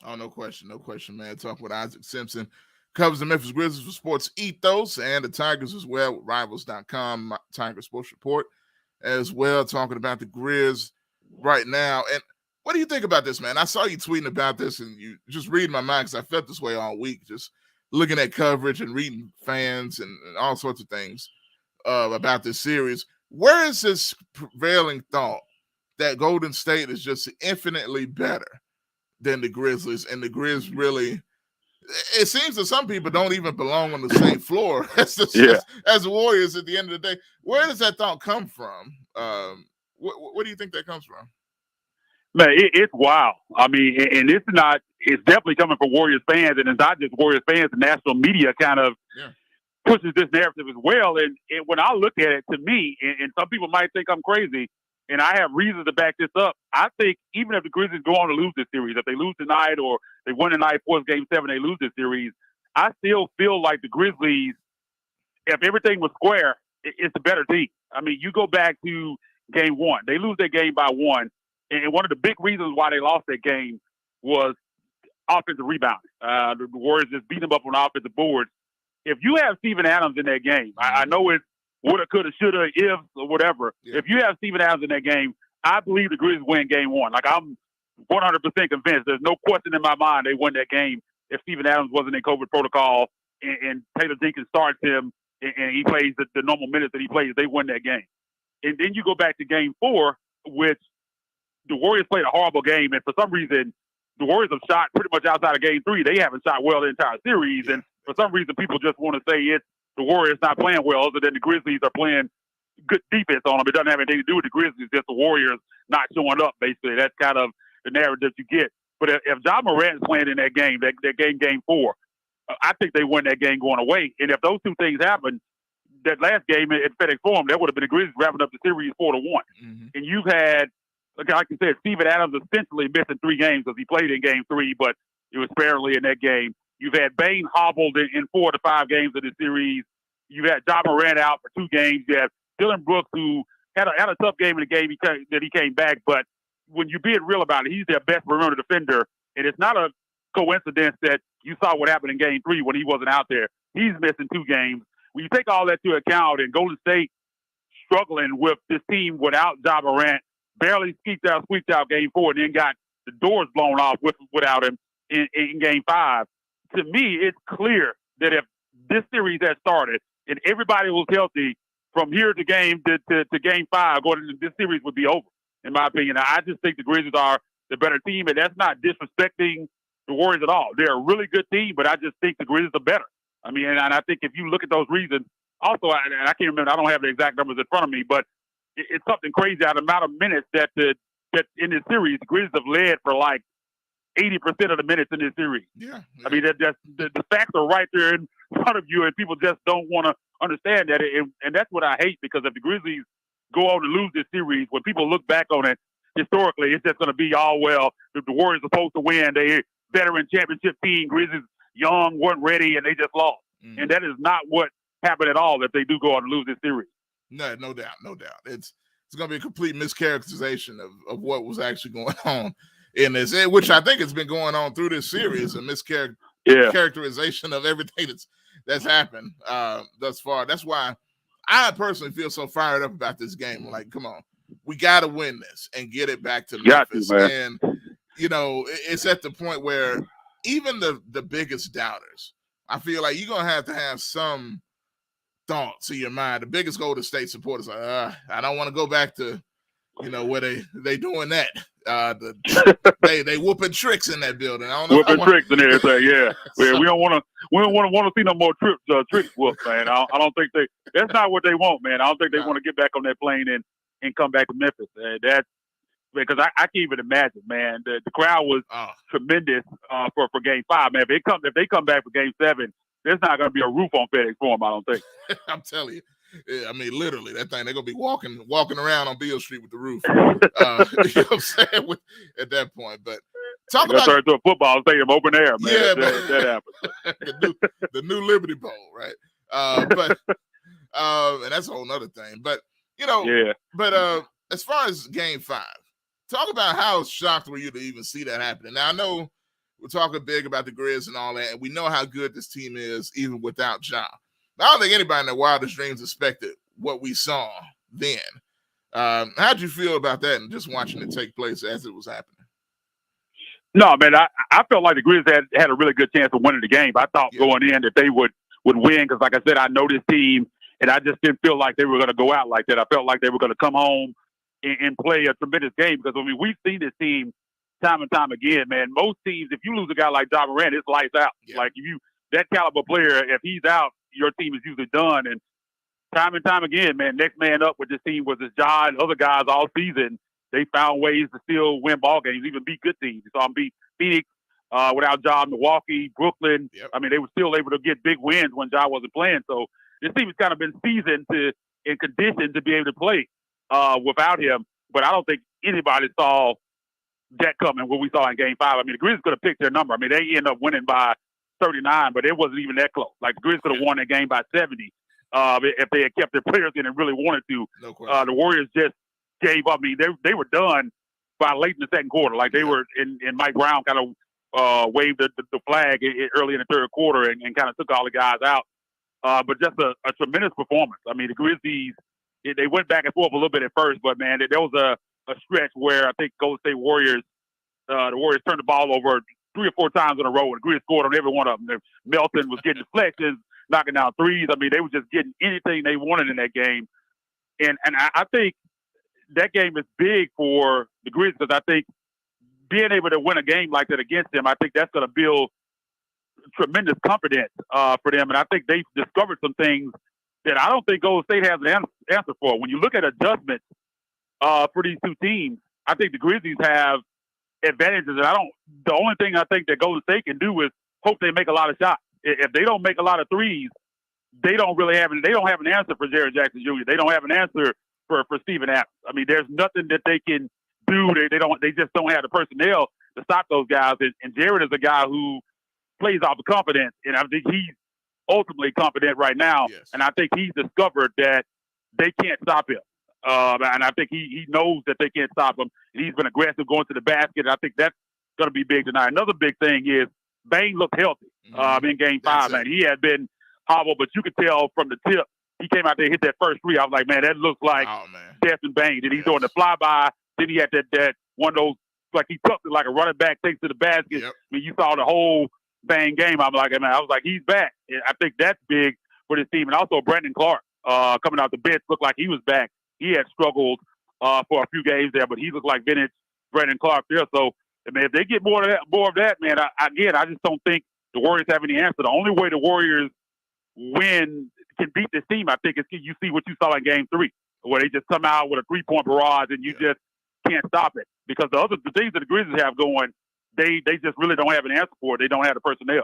S1: Oh, no question, man. Talking with Isaac Simpson, covers the Memphis Grizzlies for Sports Ethos and the Tigers as well with Rivals.com, Tiger Sports Report as well, talking about the Grizz right now. And what do you think about this, man? I saw you tweeting about this, and you just reading my mind because I felt this way all week, just looking at coverage and reading fans and all sorts of things about this series. Where is this prevailing thought that Golden State is just infinitely better than the Grizzlies, and the Grizz really, it seems that some people don't even belong on the same floor as the Warriors at the end of the day? Where does that thought come from? What do you think that comes from?
S16: Man, it's wild. I mean, and it's definitely coming from Warriors fans, and it's not just Warriors fans. The national media kind of pushes this narrative as well. And when I look at it, to me, and some people might think I'm crazy, and I have reasons to back this up, I think even if the Grizzlies go on to lose this series, if they lose tonight or they win tonight, force Game 7, they lose this series, I still feel like the Grizzlies, if everything was square, it's a better team. I mean, you go back to Game 1. They lose that game by 1. And one of the big reasons why they lost that game was offensive rebounding. The Warriors just beat them up on the offensive boards. If you have Steven Adams in that game, I know it's woulda, coulda, shoulda, if, or whatever. Yeah. If you have Steven Adams in that game, I believe the Grizzlies win Game 1. Like, I'm 100% convinced. There's no question in my mind they won that game if Steven Adams wasn't in COVID protocol and Taylor Jenkins starts him and he plays the normal minutes that he plays, they win that game. And then you go back to Game 4, which the Warriors played a horrible game, and for some reason, the Warriors have shot pretty much outside of Game 3. They haven't shot well the entire series, and for some reason, people just want to say it's the Warriors not playing well, other than the Grizzlies are playing good defense on them. It doesn't have anything to do with the Grizzlies, just the Warriors not showing up, basically. That's kind of the narrative you get. But if John Morant is playing in that game, Game 4, I think they win that game going away. And if those two things happen, that last game at FedEx Forum, that would have been the Grizzlies wrapping up the series 4-1. Mm-hmm. And you've had, like you said, Steven Adams essentially missing 3 games because he played in Game 3, but it was sparingly in that game. You've had Bane hobbled in 4 to 5 games of the series. You've had John Morant out for 2 games. You have Dylan Brooks, who had a tough game in the game that he came back, but when you're being real about it, he's their best perimeter defender, and it's not a coincidence that you saw what happened in Game 3 when he wasn't out there. He's missing 2 games. When you take all that to account, and Golden State struggling with this team without Ja Morant, barely squeaked out Game 4, and then got the doors blown off without him in Game 5. To me, it's clear that if this series had started and everybody was healthy from here to Game 5, going into this series would be over, in my opinion. I just think the Grizzlies are the better team, and that's not disrespecting the Warriors at all. They're a really good team, but I just think the Grizzlies are better. I mean, and I think if you look at those reasons, also, and I can't remember, I don't have the exact numbers in front of me, but it's something crazy out of the amount of minutes that in this series, the Grizzlies have led for like 80% of the minutes in this series.
S1: Yeah.
S16: I mean, the facts are right there in front of you, and people just don't want to understand that. And that's what I hate, because if the Grizzlies go on to lose this series, when people look back on it historically, it's just going to be all, well, if the Warriors are supposed to win, they veteran championship team, Grizzlies young, weren't ready, and they just lost. And that is not what happened at all if they do go on to lose this series.
S1: No doubt. It's going to be a complete mischaracterization of what was actually going on in this, which I think has been going on through this series, a mischaracterization of everything that's happened thus far. That's why I personally feel so fired up about this game. Like, come on, we got to win this and get it back to Memphis. And, you know, it's at the point where even the biggest doubters, I feel like you're going to have some thoughts in your mind. The biggest Golden State supporters are, I don't want to go back to, you know, where they doing that. They whooping tricks in that building. I don't know.
S16: Whooping tricks and everything, yeah. We don't want to see no more tricks whooped, man. I don't think that's not what they want, man. I don't think they want to get back on that plane and come back to Memphis. That's because I can't even imagine, man. The crowd was tremendous for Game 5, man. If they come back for Game 7, there's not going to be a roof on FedEx Forum, I don't think.
S1: I'm telling you. Yeah, I mean, literally, that thing, they're going to be walking around on Beale Street with the roof. You know what I'm saying? At that point. But talk about
S16: turn to a football stadium, open air, man.
S1: Yeah,
S16: that happens.
S1: the new Liberty Bowl, right? And that's a whole nother thing. But, you know, but as far as Game 5, talk about how shocked were you to even see that happening. Now, I know we're talking big about the Grizz and all that, and we know how good this team is even without Ja. I don't think anybody in their wildest dreams expected what we saw then. How'd you feel about that and just watching it take place as it was happening?
S16: No, man, I felt like the Grizz had a really good chance of winning the game. I thought going in that they would win because, like I said, I know this team, and I just didn't feel like they were going to go out like that. I felt like they were going to come home and play a tremendous game because, I mean, we've seen this team time and time again, man. Most teams, if you lose a guy like Ja Morant, it's lights out. Yeah. Like, that caliber player, if he's out, your team is usually done. And time again, man, next man up with this team was Ja and other guys all season. They found ways to still win ball games, even beat good teams. You saw them beat Phoenix without Ja, Milwaukee, Brooklyn. Yep. I mean, they were still able to get big wins when Ja wasn't playing. So this team has kind of been seasoned and conditioned to be able to play without him. But I don't think anybody saw that coming, what we saw in Game 5. I mean, the Grizzlies could have picked their number. I mean, they ended up winning by 39, but it wasn't even that close. Like, the Grizzlies could have won that game by 70 if they had kept their players in and really wanted to. No question. The Warriors just gave up. I mean, they were done by late in the second quarter. Like, they were, and Mike Brown kind of waved the flag early in the third quarter and kind of took all the guys out. But just a tremendous performance. I mean, the Grizzlies, they went back and forth a little bit at first, but, man, there was a stretch where I think Golden State Warriors, the Warriors turned the ball over 3 or 4 times in a row, and the Grizzlies scored on every one of them. Melton was getting deflections, knocking down threes. I mean, they were just getting anything they wanted in that game. And I think that game is big for the Grizzlies because I think being able to win a game like that against them, I think that's going to build tremendous confidence for them. And I think they've discovered some things that I don't think Golden State has an answer for. When you look at adjustments for these two teams, I think the Grizzlies have advantages. And the only thing I think that Golden State can do is hope they make a lot of shots. If they don't make a lot of threes, they don't have an answer for Jared Jackson Jr. They don't have an answer for Steven Adams. I mean, there's nothing that they can do. They just don't have the personnel to stop those guys. And Jared is a guy who plays off of confidence, and I think he's ultimately confident right now. Yes. And I think he's discovered that they can't stop him. And I think he knows that they can't stop him. And he's been aggressive going to the basket. And I think that's going to be big tonight. Another big thing is Bane looked healthy in Game 5, man. He had been hobbled, but you could tell from the tip, he came out there and hit that first three. I was like, man, that looks like Destin Bane. Then he's doing the flyby. Then he had that one of those, like he tucked it like a running back, takes to the basket. I mean, you saw the whole Bane game. I'm like, man, I was like, he's back. And I think that's big for this team. And also Brandon Clark coming out the bench looked like he was back. He had struggled for a few games there, but he looked like vintage Brandon Clark there. So, man, if they get more of that, man, I just don't think the Warriors have any answer. The only way the Warriors can beat this team, I think, is you see what you saw in Game 3, where they just come out with a 3-point barrage and you just can't stop it. Because the things that the Grizzlies have going, they just really don't have an answer for it. They don't have the personnel.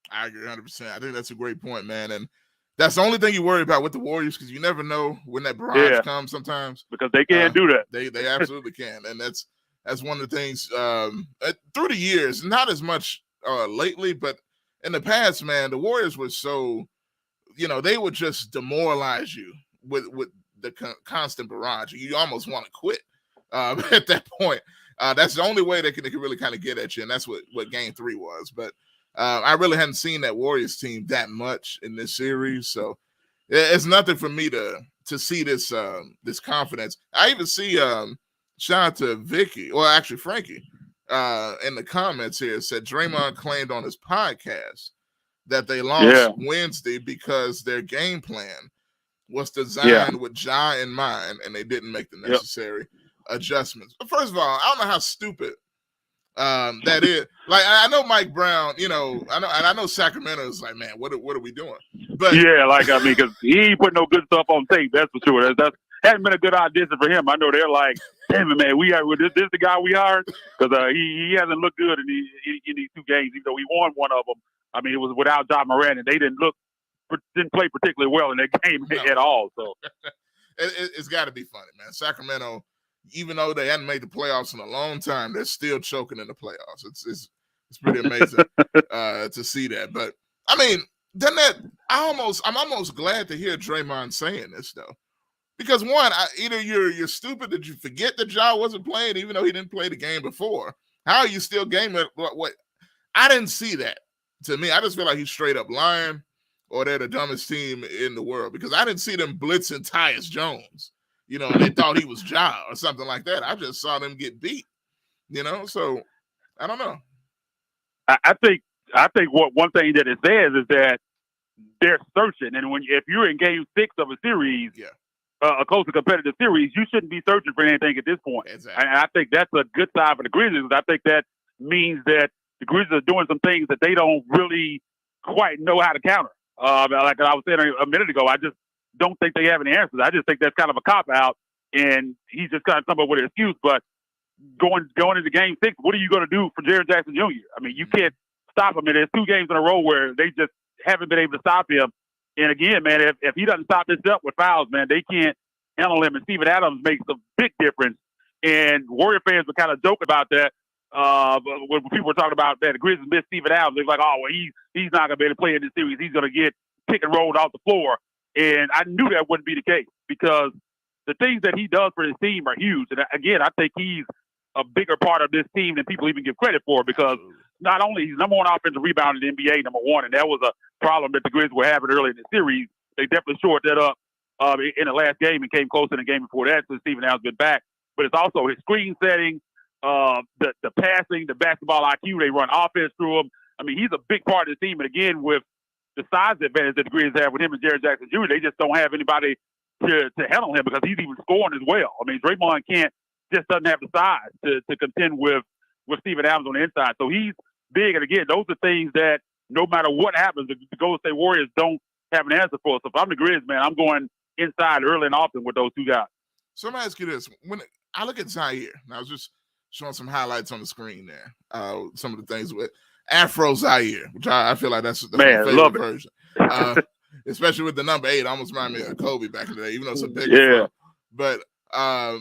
S1: I agree 100%. I think that's a great point, man. And that's the only thing you worry about with the Warriors, because you never know when that barrage comes sometimes.
S16: Because they can't do that.
S1: They absolutely can. And that's one of the things through the years, not as much lately, but in the past, man, the Warriors were so, they would just demoralize you with the constant barrage. You almost want to quit at that point. That's the only way they can really kind of get at you, and that's what Game 3 was. But I really hadn't seen that Warriors team that much in this series, so it's nothing for me to see this confidence. I even see shout out to Vicky, or actually Frankie, in the comments here said Draymond claimed on his podcast that they lost Wednesday because their game plan was designed with Ja in mind, and they didn't make the necessary adjustments. But first of all, I don't know how stupid that is. Like, I know Mike Brown, I know Sacramento is like, man, what are we doing? But
S16: because he ain't putting no good stuff on tape, that's for sure. That hasn't been a good audition for him. I know they're like, damn it, man, this the guy we hired, because he hasn't looked good in these two games, even though he won one of them. I mean, it was without John Moran, and they didn't play particularly well in that game at all. So
S1: it's got to be funny, man. Sacramento, even though they hadn't made the playoffs in a long time, they're still choking in the playoffs. It's pretty amazing to see that. But I mean, I'm almost glad to hear Draymond saying this though, because one, either you're stupid that you forget that Ja wasn't playing, even though he didn't play the game before. How are you still gaming? What? I didn't see that. To me, I just feel like he's straight up lying, or they're the dumbest team in the world, because I didn't see them blitzing Tyus Jones. And they thought he was Ja or something like that. I just saw them get beat, so I don't know.
S16: I think what one thing that it says is that they're searching. And if you're in Game 6 of a series, a close and competitive series, you shouldn't be searching for anything at this point.
S1: Exactly.
S16: And I think that's a good sign for the Grizzlies. I think that means that the Grizzlies are doing some things that they don't really quite know how to counter. Like I was saying a minute ago, I just don't think they have any answers. I just think that's kind of a cop-out, and he's just kind of come up with an excuse. But going into Game 6, what are you going to do for Jaren Jackson Jr.? I mean, you can't stop him. And there's 2 games in a row where they just haven't been able to stop him. And again, man, if he doesn't stop this up with fouls, man, they can't handle him. And Steven Adams makes a big difference. And Warrior fans were kind of joking about that. When people were talking about that, the Grizzlies missed Steven Adams. They're like, oh, well, he's not going to be able to play in this series. He's going to get pick and rolled off the floor. And I knew that wouldn't be the case, because the things that he does for his team are huge. And again, I think he's a bigger part of this team than people even give credit for, because not only he's number 1 offensive rebounder in the NBA, number 1, and that was a problem that the Grizzlies were having early in the series. They definitely shored that up in the last game and came close in the game before that since Steven Adams been back. But it's also his screen setting, the passing, the basketball IQ. They run offense through him. I mean, he's a big part of the team. And again, with the size advantage that the Grizzlies have with him and Jaren Jackson Jr., they just don't have anybody to handle him, because he's even scoring as well. I mean, Draymond doesn't have the size to contend with Steven Adams on the inside. So he's big. And again, those are things that no matter what happens, the Golden State Warriors don't have an answer for. So if I'm the Grizzlies, man, I'm going inside early and often with those 2 guys.
S1: So let me ask you this. When I look at Zaire, and I was just showing some highlights on the screen there, some of the things with Afro Zaire, which I feel like that's my favorite version. Especially with the number 8, almost remind me of Kobe back in the day, even though it's a bigger. But how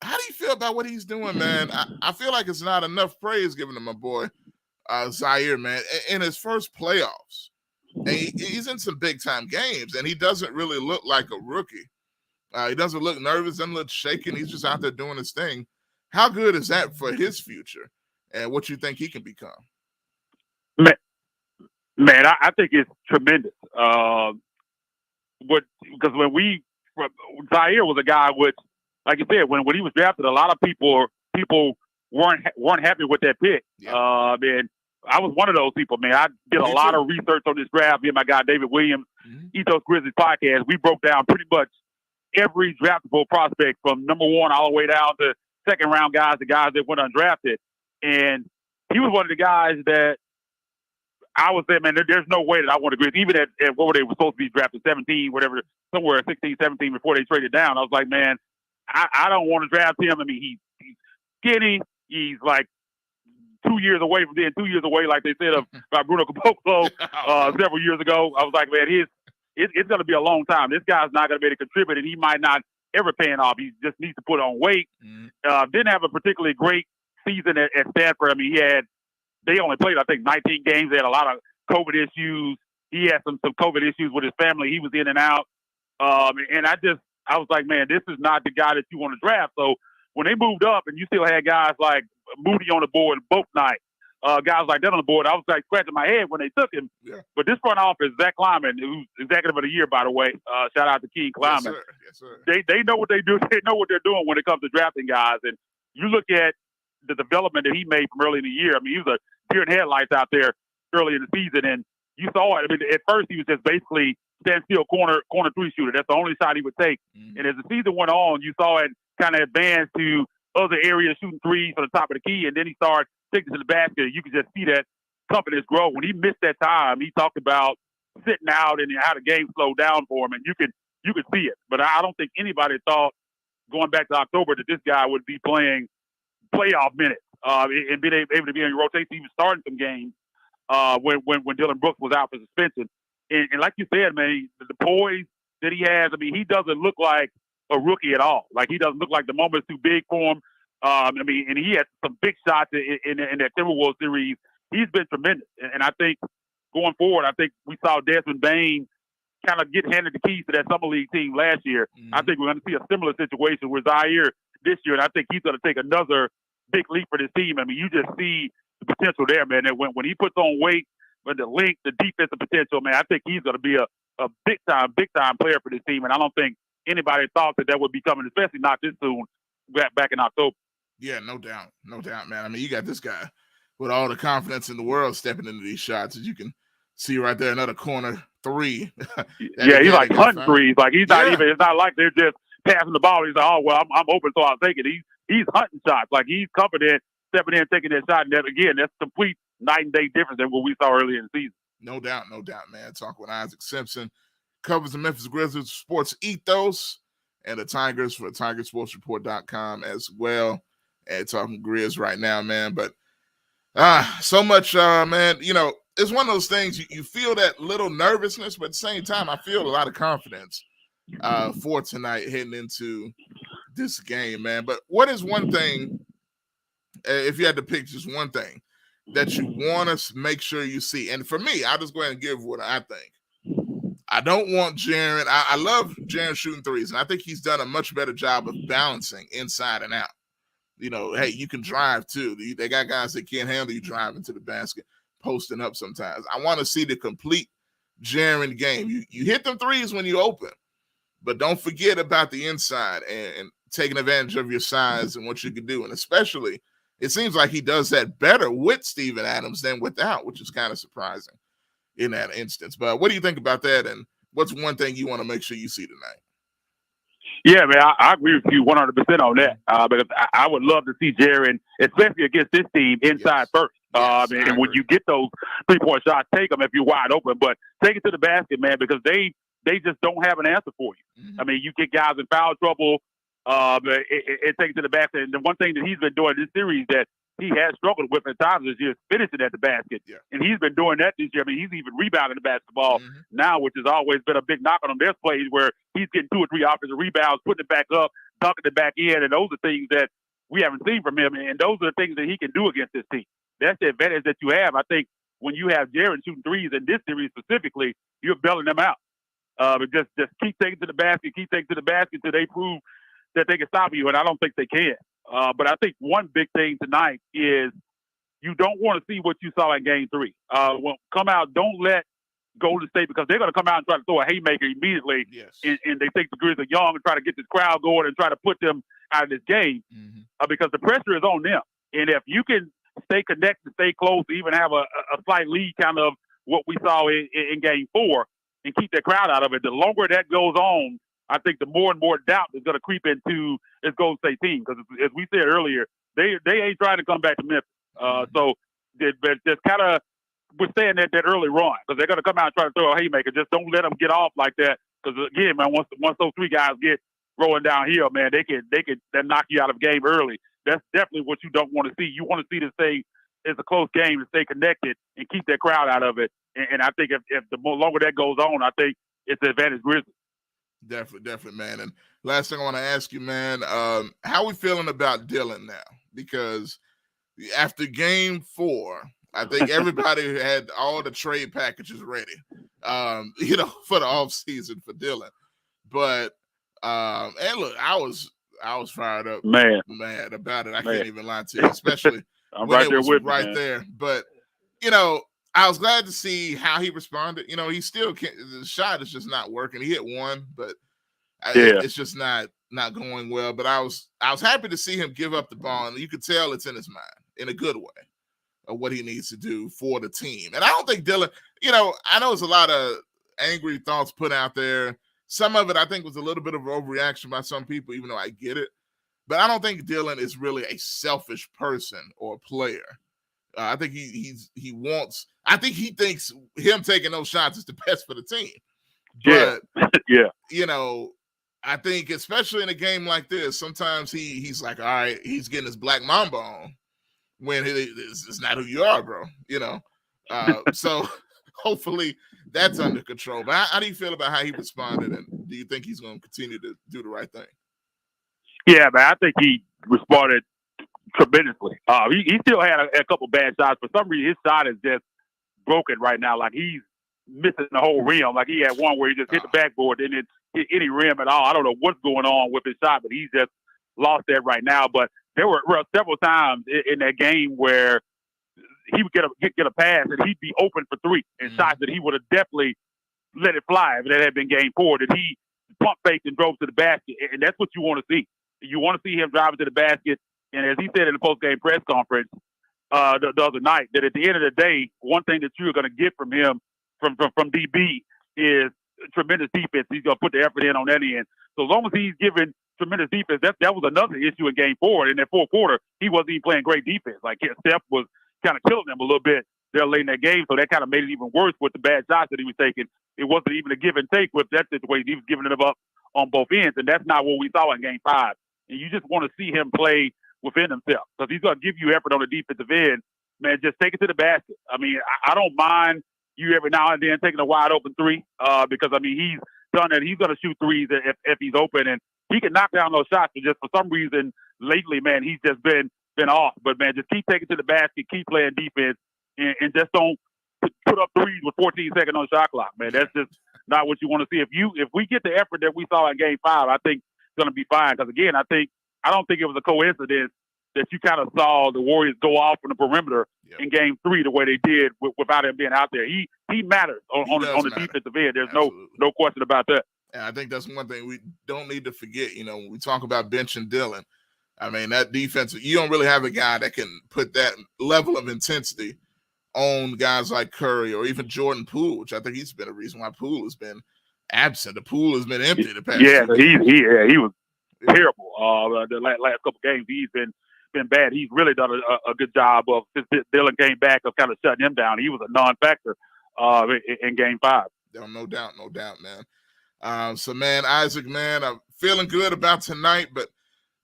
S1: do you feel about what he's doing, man? I feel like it's not enough praise given to my boy Zaire, man, in his first playoffs. And he's in some big time games, and he doesn't really look like a rookie. He doesn't look nervous, doesn't look shaken. He's just out there doing his thing. How good is that for his future and what you think he can become?
S16: Man, I think it's tremendous. Because Zaire was a guy which, like you said, when he was drafted, a lot of people weren't happy with that pick.
S1: Yeah.
S16: And I was one of those people, man. I did a lot of research on this draft. Me and my guy David Williams, Ethos Grizzlies podcast, we broke down pretty much every draftable prospect from number one all the way down to second round guys, the guys that went undrafted. And he was one of the guys that I was saying, man, there's no way that I want to agree. Even at what were they were supposed to be drafted 17, whatever, somewhere 16, 17 before they traded down. I was like, man, I don't want to draft him. I mean, he's skinny. He's like 2 years away from being 2 years away, like they said about Bruno Caboclo several years ago. I was like, man, it's going to be a long time. This guy's not going to be able to contribute, and he might not ever pan off. He just needs to put on weight. Didn't have a particularly great season at Stanford. I mean, they only played, I think, 19 games. They had a lot of COVID issues. He had some COVID issues with his family. He was in and out. And I was like, man, this is not the guy that you want to draft. So when they moved up and you still had guys like Moody on the board both nights, guys like that on the board, I was like scratching my head when they took him.
S1: Yeah.
S16: But this front office, Zach Kleiman, who's executive of the year, by the way, shout out to King Kleiman.
S1: Yes, sir.
S16: They know what they do. They know what they're doing when it comes to drafting guys. And you look at the development that he made from early in the year. I mean, he was a deer in headlights out there early in the season, and you saw it. I mean, at first he was just basically standstill corner three shooter. That's the only shot he would take. And as the season went on, you saw it kind of advance to other areas, shooting threes from the top of the key, and then he started taking to the basket. You could just see that confidence grow. When he missed that time, he talked about sitting out and how the game slowed down for him, and you could see it. But I don't think anybody thought going back to October that this guy would be playing playoff minutes and being able to be in rotation, even starting some games when Dylan Brooks was out for suspension. And like you said, man, the poise that he has, I mean, he doesn't look like a rookie at all. Like, he doesn't look like the moment's too big for him. I mean, and he had some big shots in that Timberwolves series. He's been tremendous. And I think going forward, I think we saw Desmond Bain kind of get handed the keys to that Summer League team last year. I think we're going to see a similar situation with Zaire this year, and I think he's going to take another big leap for this team. I mean, you just see the potential there, man. And when he puts on weight, when the length, the defensive potential, man, I think he's going to be a big time player for this team. And I don't think anybody thought that would be coming, especially not this soon, back in October.
S1: Yeah, no doubt, man. I mean, you got this guy with all the confidence in the world stepping into these shots, as you can see right there, another corner three.
S16: Yeah, he's like hunting threes. Like, he's not even. It's not like they're just passing the ball. He's like, oh well, I'm open, so I'll take it. He's hunting shots. Like, he's confident stepping in, taking that shot. And that, again, that's a complete night and day difference than what we saw earlier in the season.
S1: No doubt, man. Talking with Isaac Simpson, covers the Memphis Grizzlies sports ethos and the Tigers for TigerSportsReport.com as well. And talking Grizz right now, man. But so much, man. You know, it's one of those things you feel that little nervousness, but at the same time, I feel a lot of confidence for tonight heading into this game, man. But what is one thing, if you had to pick just one thing that you want to make sure you see? And for me, I'll just go ahead and give what I think. I don't want Jaren. I love Jaren shooting threes, and I think he's done a much better job of balancing inside and out. You know, hey, you can drive too. They got guys that can't handle you driving to the basket, posting up sometimes. I want to see the complete Jaren game. You hit them threes when you open, but don't forget about the inside and taking advantage of your size and what you can do. And especially, it seems like he does that better with Steven Adams than without, which is kind of surprising in that instance. But what do you think about that? And what's one thing you want to make sure you see tonight?
S16: Yeah, man, I agree with you 100% on that. Because I would love to see Jaren, especially against this team, inside first. And when you get those 3-point shots, take them if you're wide open. But take it to the basket, man, because they just don't have an answer for you. I mean, you get guys in foul trouble. It takes it to the basket. And the one thing that he's been doing this series that he has struggled with at times is just finishing at the basket. Yeah. And he's been doing that this year. I mean, he's even rebounding the basketball now, which has always been a big knock on him. There's plays where he's getting 2 or 3 offensive rebounds, putting it back up, dunking it back in, and those are things that we haven't seen from him. And those are the things that he can do against this team. That's the advantage that you have. I think when you have Jaren shooting threes in this series specifically, you're bailing them out. But just keep taking to the basket, till they prove that they can stop you, and I don't think they can. But I think one big thing tonight is you don't want to see what you saw in Game 3. Come out, don't let Golden State, because they're going to come out and try to throw a haymaker immediately, and they think the Grizzlies are young and try to get this crowd going and try to put them out of this game because the pressure is on them. And if you can stay connected, stay close, even have a slight lead, kind of what we saw in Game 4, and keep that crowd out of it, the longer that goes on, I think the more and more doubt is going to creep into this Golden State team. Because as we said earlier, they ain't trying to come back to Memphis. So just kind of withstand that early run, because they're going to come out and try to throw a haymaker. Just don't let them get off like that. Because again, man, once those three guys get rolling downhill, man, they can knock you out of the game early. That's definitely what you don't want to see. You want to see this thing is a close game to stay connected and keep that crowd out of it. And I think if the longer that goes on, I think it's an advantage Grizzlies.
S1: Definitely, man. And last thing I want to ask you, man, how we feeling about Dillon now? Because after Game 4, I think everybody had all the trade packages ready, for the offseason for Dillon. But and look, I was fired up, man, about it. I can't even lie to you, especially
S16: I'm
S1: when
S16: right
S1: it
S16: there
S1: was
S16: with
S1: right
S16: you,
S1: there. But I was glad to see how he responded. He still can't. The shot is just not working. He hit one, but it's just not going well. But I was happy to see him give up the ball, and you could tell it's in his mind in a good way of what he needs to do for the team. And I don't think Dillon. I know there's a lot of angry thoughts put out there. Some of it I think was a little bit of an overreaction by some people, even though I get it. But I don't think Dillon is really a selfish person or player. I think he wants. I think he thinks him taking those shots is the best for the team. But I think especially in a game like this, sometimes he's like, all right, he's getting his Black Mamba on when it's not who you are, bro. So hopefully that's under control. But how do you feel about how he responded, and do you think he's going to continue to do the right thing?
S16: Yeah, man, I think he responded tremendously. He still had a couple bad shots. For some reason, his shot is just broken right now. Like he's missing the whole rim. Like he had one where he just hit the backboard, didn't hit any rim at all. I don't know what's going on with his shot, but he's just lost that right now. But there were several times in that game where he would get a pass and he'd be open for three, and shots that he would have definitely let it fly if that had been Game 4. That he pump faked and drove to the basket, and that's what you want to see. You want to see him driving to the basket. And as he said in the post-game press conference the other night, that at the end of the day, one thing that you're going to get from him, from DB, is tremendous defense. He's going to put the effort in on that end. So as long as he's giving tremendous defense, that was another issue in Game 4. In that fourth quarter, he wasn't even playing great defense. Like Steph was kind of killing him a little bit there late in that game, so that kind of made it even worse with the bad shots that he was taking. It wasn't even a give and take with that situation. He was giving them up on both ends, and that's not what we saw in Game 5. And you just want to see him play within himself, because he's going to give you effort on the defensive end. Man, just take it to the basket. I mean, I don't mind you every now and then taking a wide open three, because I mean he's done it. He's going to shoot threes if he's open, and he can knock down those shots. And just for some reason lately, man, he's just been off. But man, just keep taking to the basket, keep playing defense, and just don't put up threes with 14 seconds on the shot clock. Man, that's just not what you want to see. If we get the effort that we saw in Game 5, I think it's going to be fine. Because again, I don't think it was a coincidence that you kind of saw the Warriors go off from the perimeter in Game 3 the way they did without him being out there. He matters on the defensive end. There's no question about that.
S1: And I think that's one thing we don't need to forget. When we talk about benching Dillon, I mean, that defense, you don't really have a guy that can put that level of intensity on guys like Curry or even Jordan Poole, which I think he's been a reason why Poole has been absent. The pool has been empty the past.
S16: Yeah, he was terrible. The last couple games, he's been bad. He's really done a good job of, since Dillon came back, of kind of shutting him down. He was a non-factor in Game 5.
S1: No doubt, man. So, man, Isaac, man, I'm feeling good about tonight, but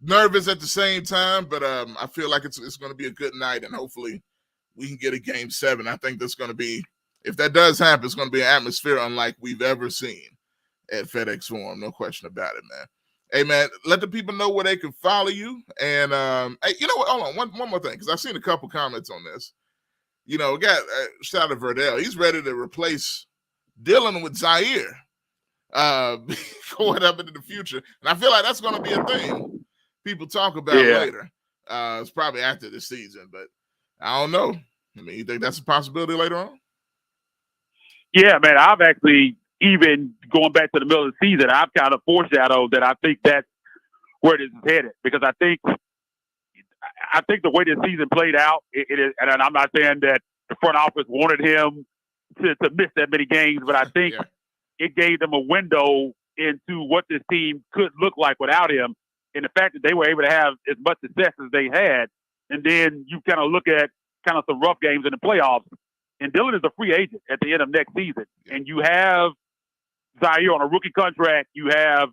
S1: nervous at the same time. But I feel like it's going to be a good night, and hopefully we can get a Game 7. I think that's going to be, if that does happen, it's going to be an atmosphere unlike we've ever seen at FedEx Forum. No question about it, man. Hey, man, let the people know where they can follow you. And, hey, you know what? Hold on. One more thing, because I've seen a couple comments on this. We got shout out to Verdell. He's ready to replace Dillon with Zaire. going up into the future. And I feel like that's going to be a thing people talk about later. It's probably after the season, but I don't know. I mean, you think that's a possibility later on?
S16: Yeah, man. I've actually, even going back to the middle of the season, I've kind of foreshadowed that I think that's where this is headed, because I think the way this season played out, it is, and I'm not saying that the front office wanted him to miss that many games, but I think it gave them a window into what this team could look like without him, and the fact that they were able to have as much success as they had. And then you kind of look at kind of some rough games in the playoffs, and Dillon is a free agent at the end of next season. And you have Zaire on a rookie contract. You have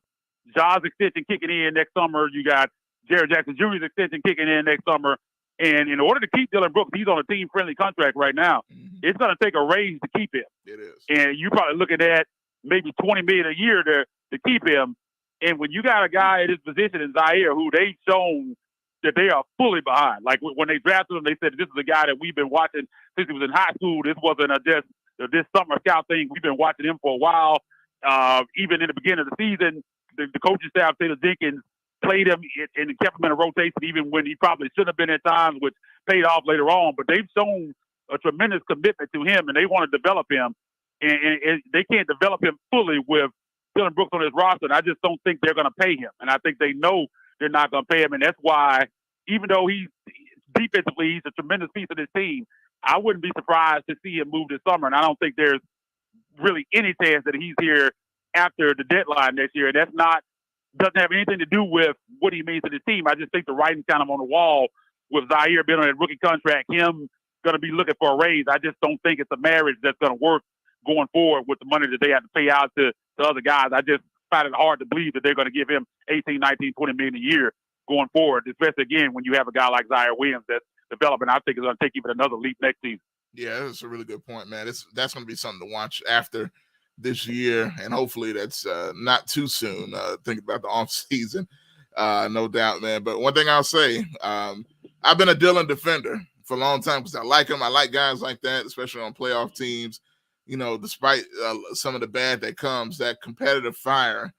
S16: Ja's extension kicking in next summer. You got Jared Jackson Jr.'s extension kicking in next summer. And in order to keep Dillon Brooks, he's on a team-friendly contract right now. It's going to take a raise to keep him.
S1: It is.
S16: And you're probably looking at maybe $20 million a year to keep him. And when you got a guy at his position in Zaire who they've shown that they are fully behind. Like when they drafted him, they said, this is a guy that we've been watching since he was in high school. This wasn't this summer scout thing. We've been watching him for a while. Even in the beginning of the season, the coaching staff, Taylor Jenkins, played him and kept him in a rotation even when he probably shouldn't have been at times, which paid off later on. But they've shown a tremendous commitment to him, and they want to develop him. And they can't develop him fully with Dillon Brooks on his roster. And I just don't think they're going to pay him. And I think they know they're not going to pay him. And that's why, even though he's defensively, he's a tremendous piece of this team, I wouldn't be surprised to see him move this summer. And I don't think there's really any chance that he's here after the deadline next year. And that's doesn't have anything to do with what he means to the team. I just think the writing's kind of on the wall with Zaire being on that rookie contract, him going to be looking for a raise. I just don't think it's a marriage that's going to work going forward with the money that they have to pay out to other guys. I just find it hard to believe that they're going to give him 18, 19, 20 million a year going forward, especially, again, when you have a guy like Zaire Williams that's developing. I think it's going to take even another leap next season.
S1: Yeah, that's a really good point, man. That's going to be something to watch after this year, and hopefully that's not too soon. Think about the off season, no doubt, man. But one thing I'll say, I've been a Dillon defender for a long time because I like him. I like guys like that, especially on playoff teams. You know, despite some of the bad that comes, that competitive fire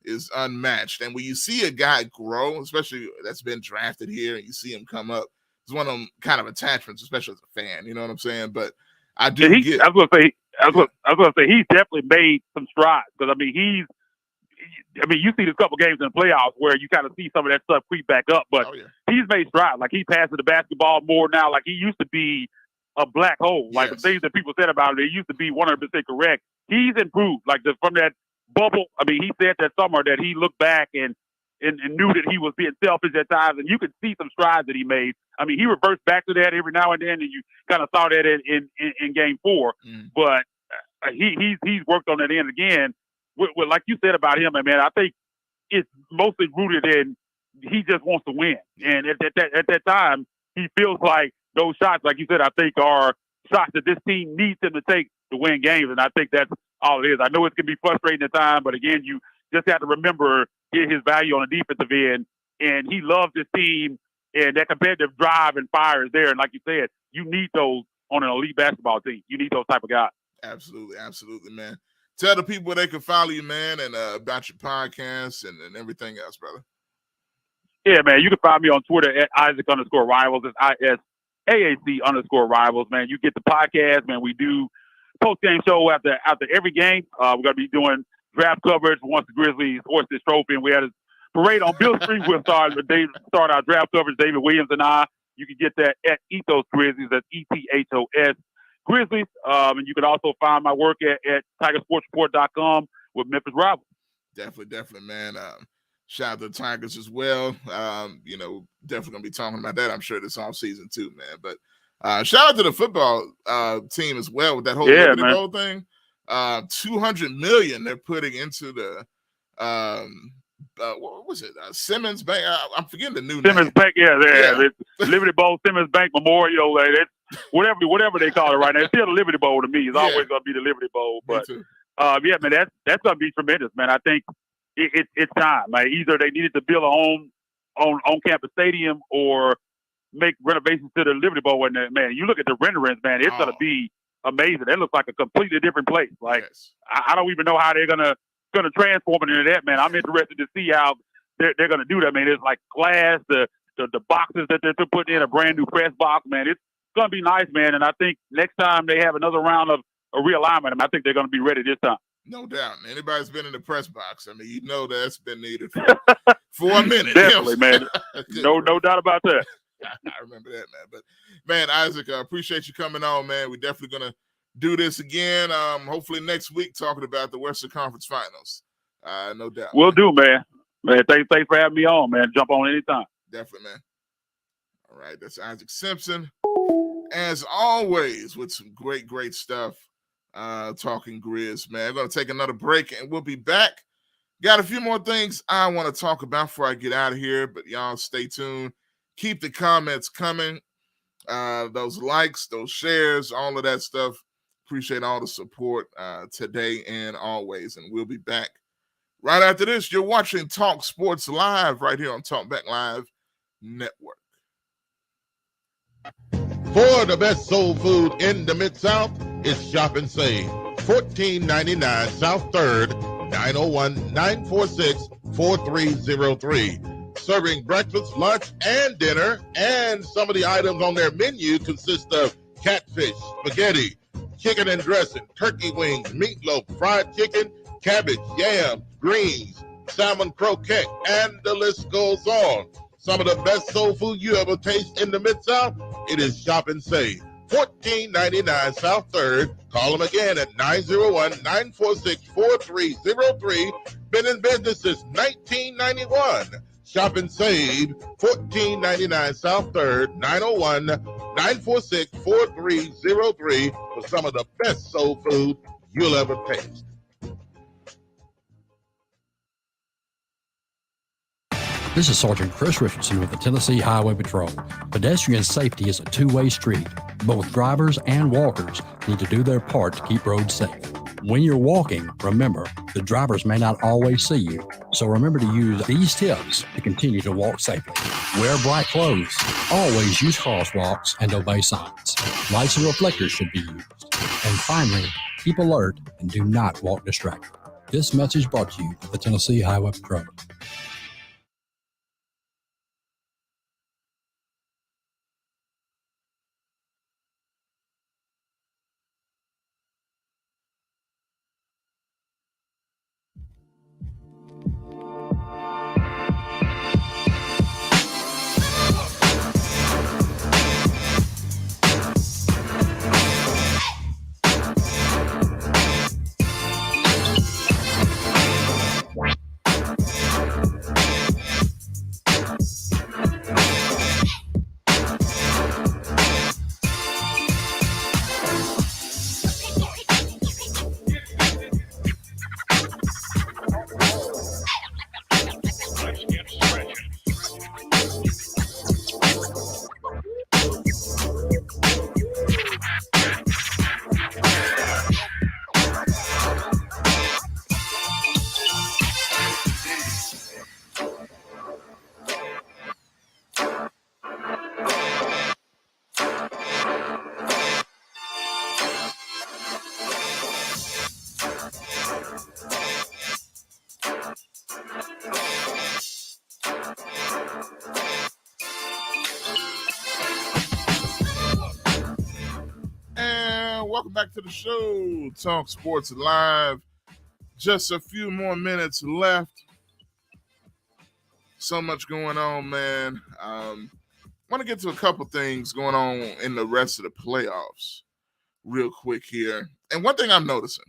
S1: is unmatched. And when you see a guy grow, especially that's been drafted here, and you see him come up, it's one of them kind of attachments, especially as a fan. You know what I'm saying? But I do.
S16: I was going to say he's definitely made some strides, because you see this couple games in the playoffs where you kind of see some of that stuff creep back up, but he's made strides. Like, he passes the basketball more now. Like, he used to be a black hole. Like, the things that people said about him, they used to be 100% correct. He's improved. Like, from that bubble. I mean, he said that summer that he looked back and knew that he was being selfish at times, and you could see some strides that he made. I mean, he reversed back to that every now and then, and you kind of saw that in Game 4. But he's worked on that end again. With, like you said about him, man, I think it's mostly rooted in he just wants to win. And at that time, he feels like those shots, like you said, I think are shots that this team needs him to take to win games. And I think that's all it is. I know it can be frustrating at times, but again, you just have to remember his value on the defensive end. And he loves his team, and that competitive drive and fire is there. And like you said, you need those on an elite basketball team. You need those type of guys.
S1: Absolutely, absolutely, man. Tell the people they can follow you, man, and about your podcast and everything else, brother.
S16: Yeah, man, you can find me on Twitter at Isaac_Rivals. It's ISAC_Rivals, man. You get the podcast, man. We do post-game show after every game. We're going to be doing draft coverage once the Grizzlies hoist this trophy, and we had a parade on Bill Street. We'll start our draft coverage, David Williams and I. You can get that at Ethos Grizzlies. That's ETHOS Grizzlies. And you can also find my work at TigerSportsReport.com with Memphis Rivals.
S1: Definitely, man. Shout out to the Tigers as well. Definitely gonna be talking about that, I'm sure, this offseason too, man. But shout out to the football team as well with that whole Liberty Bowl thing. $200 million they're putting into the what was it? Simmons Bank. I'm forgetting the new
S16: Simmons
S1: name.
S16: Bank. Yeah. Liberty Bowl, Simmons Bank Memorial. Whatever they call it right now. It's still the Liberty Bowl to me. It's always going to be the Liberty Bowl. But yeah, man, that's going to be tremendous, man. I think it's time. Like, either they needed to build a home on campus stadium or make renovations to the Liberty Bowl. And man, you look at the renderings, man, it's going to be amazing. That looks like a completely different place. Like, I don't even know how they're going to going to transform it into that, man. I'm interested to see how they're going to do that, man. It's like glass, the boxes that they're putting in, a brand new press box, man. It's going to be nice, man. And I think next time they have another round of a realignment, I think they're going to be ready this time.
S1: No doubt. Anybody's been in the press box, I mean, you know that's been needed for a minute.
S16: Definitely, man. No doubt about that.
S1: I remember that, man. But, man, Isaac, I appreciate you coming on, man. We're definitely going to do this again, hopefully next week, talking about the Western Conference Finals. No doubt.
S16: We'll do, man. Man, thanks for having me on, man. Jump on anytime.
S1: Definitely, man. All right, that's Isaac Simpson. As always, with some great stuff. Talking Grizz, man. We're going to take another break, and we'll be back. Got a few more things I want to talk about before I get out of here, but y'all stay tuned. Keep the comments coming. Those likes, those shares, all of that stuff. Appreciate all the support today and always, and we'll be back right after this. You're watching Talk Sports Live right here on Talkback Live Network.
S9: For the best soul food in the Mid-South, it's Shop and Save. $14.99 South 3rd, 901-946-4303. Serving breakfast, lunch, and dinner. And some of the items on their menu consist of catfish, spaghetti, chicken and dressing, turkey wings, meatloaf, fried chicken, cabbage, yams, greens, salmon croquette, and the list goes on. Some of the best soul food you ever taste in the Mid-South, it is Shop and Save. $14.99 South 3rd. Call them again at 901-946-4303. Been in business since 1991. Shop and Save, $14.99 South 3rd, 901-946-4303 for some of the best soul food you'll ever taste.
S15: This is Sergeant Chris Richardson with the Tennessee Highway Patrol. Pedestrian safety is a two-way street. Both drivers and walkers need to do their part to keep roads safe. When you're walking, remember, the drivers may not always see you, so remember to use these tips to continue to walk safely. Wear bright clothes. Always use crosswalks and obey signs. Lights and reflectors should be used. And finally, keep alert and do not walk distracted. This message brought to you by the Tennessee Highway Patrol.
S1: Welcome back to the show, Talk Sports Live. Just a few more minutes left. So much going on, man. Want to get to a couple things going on in the rest of the playoffs real quick here. And one thing I'm noticing,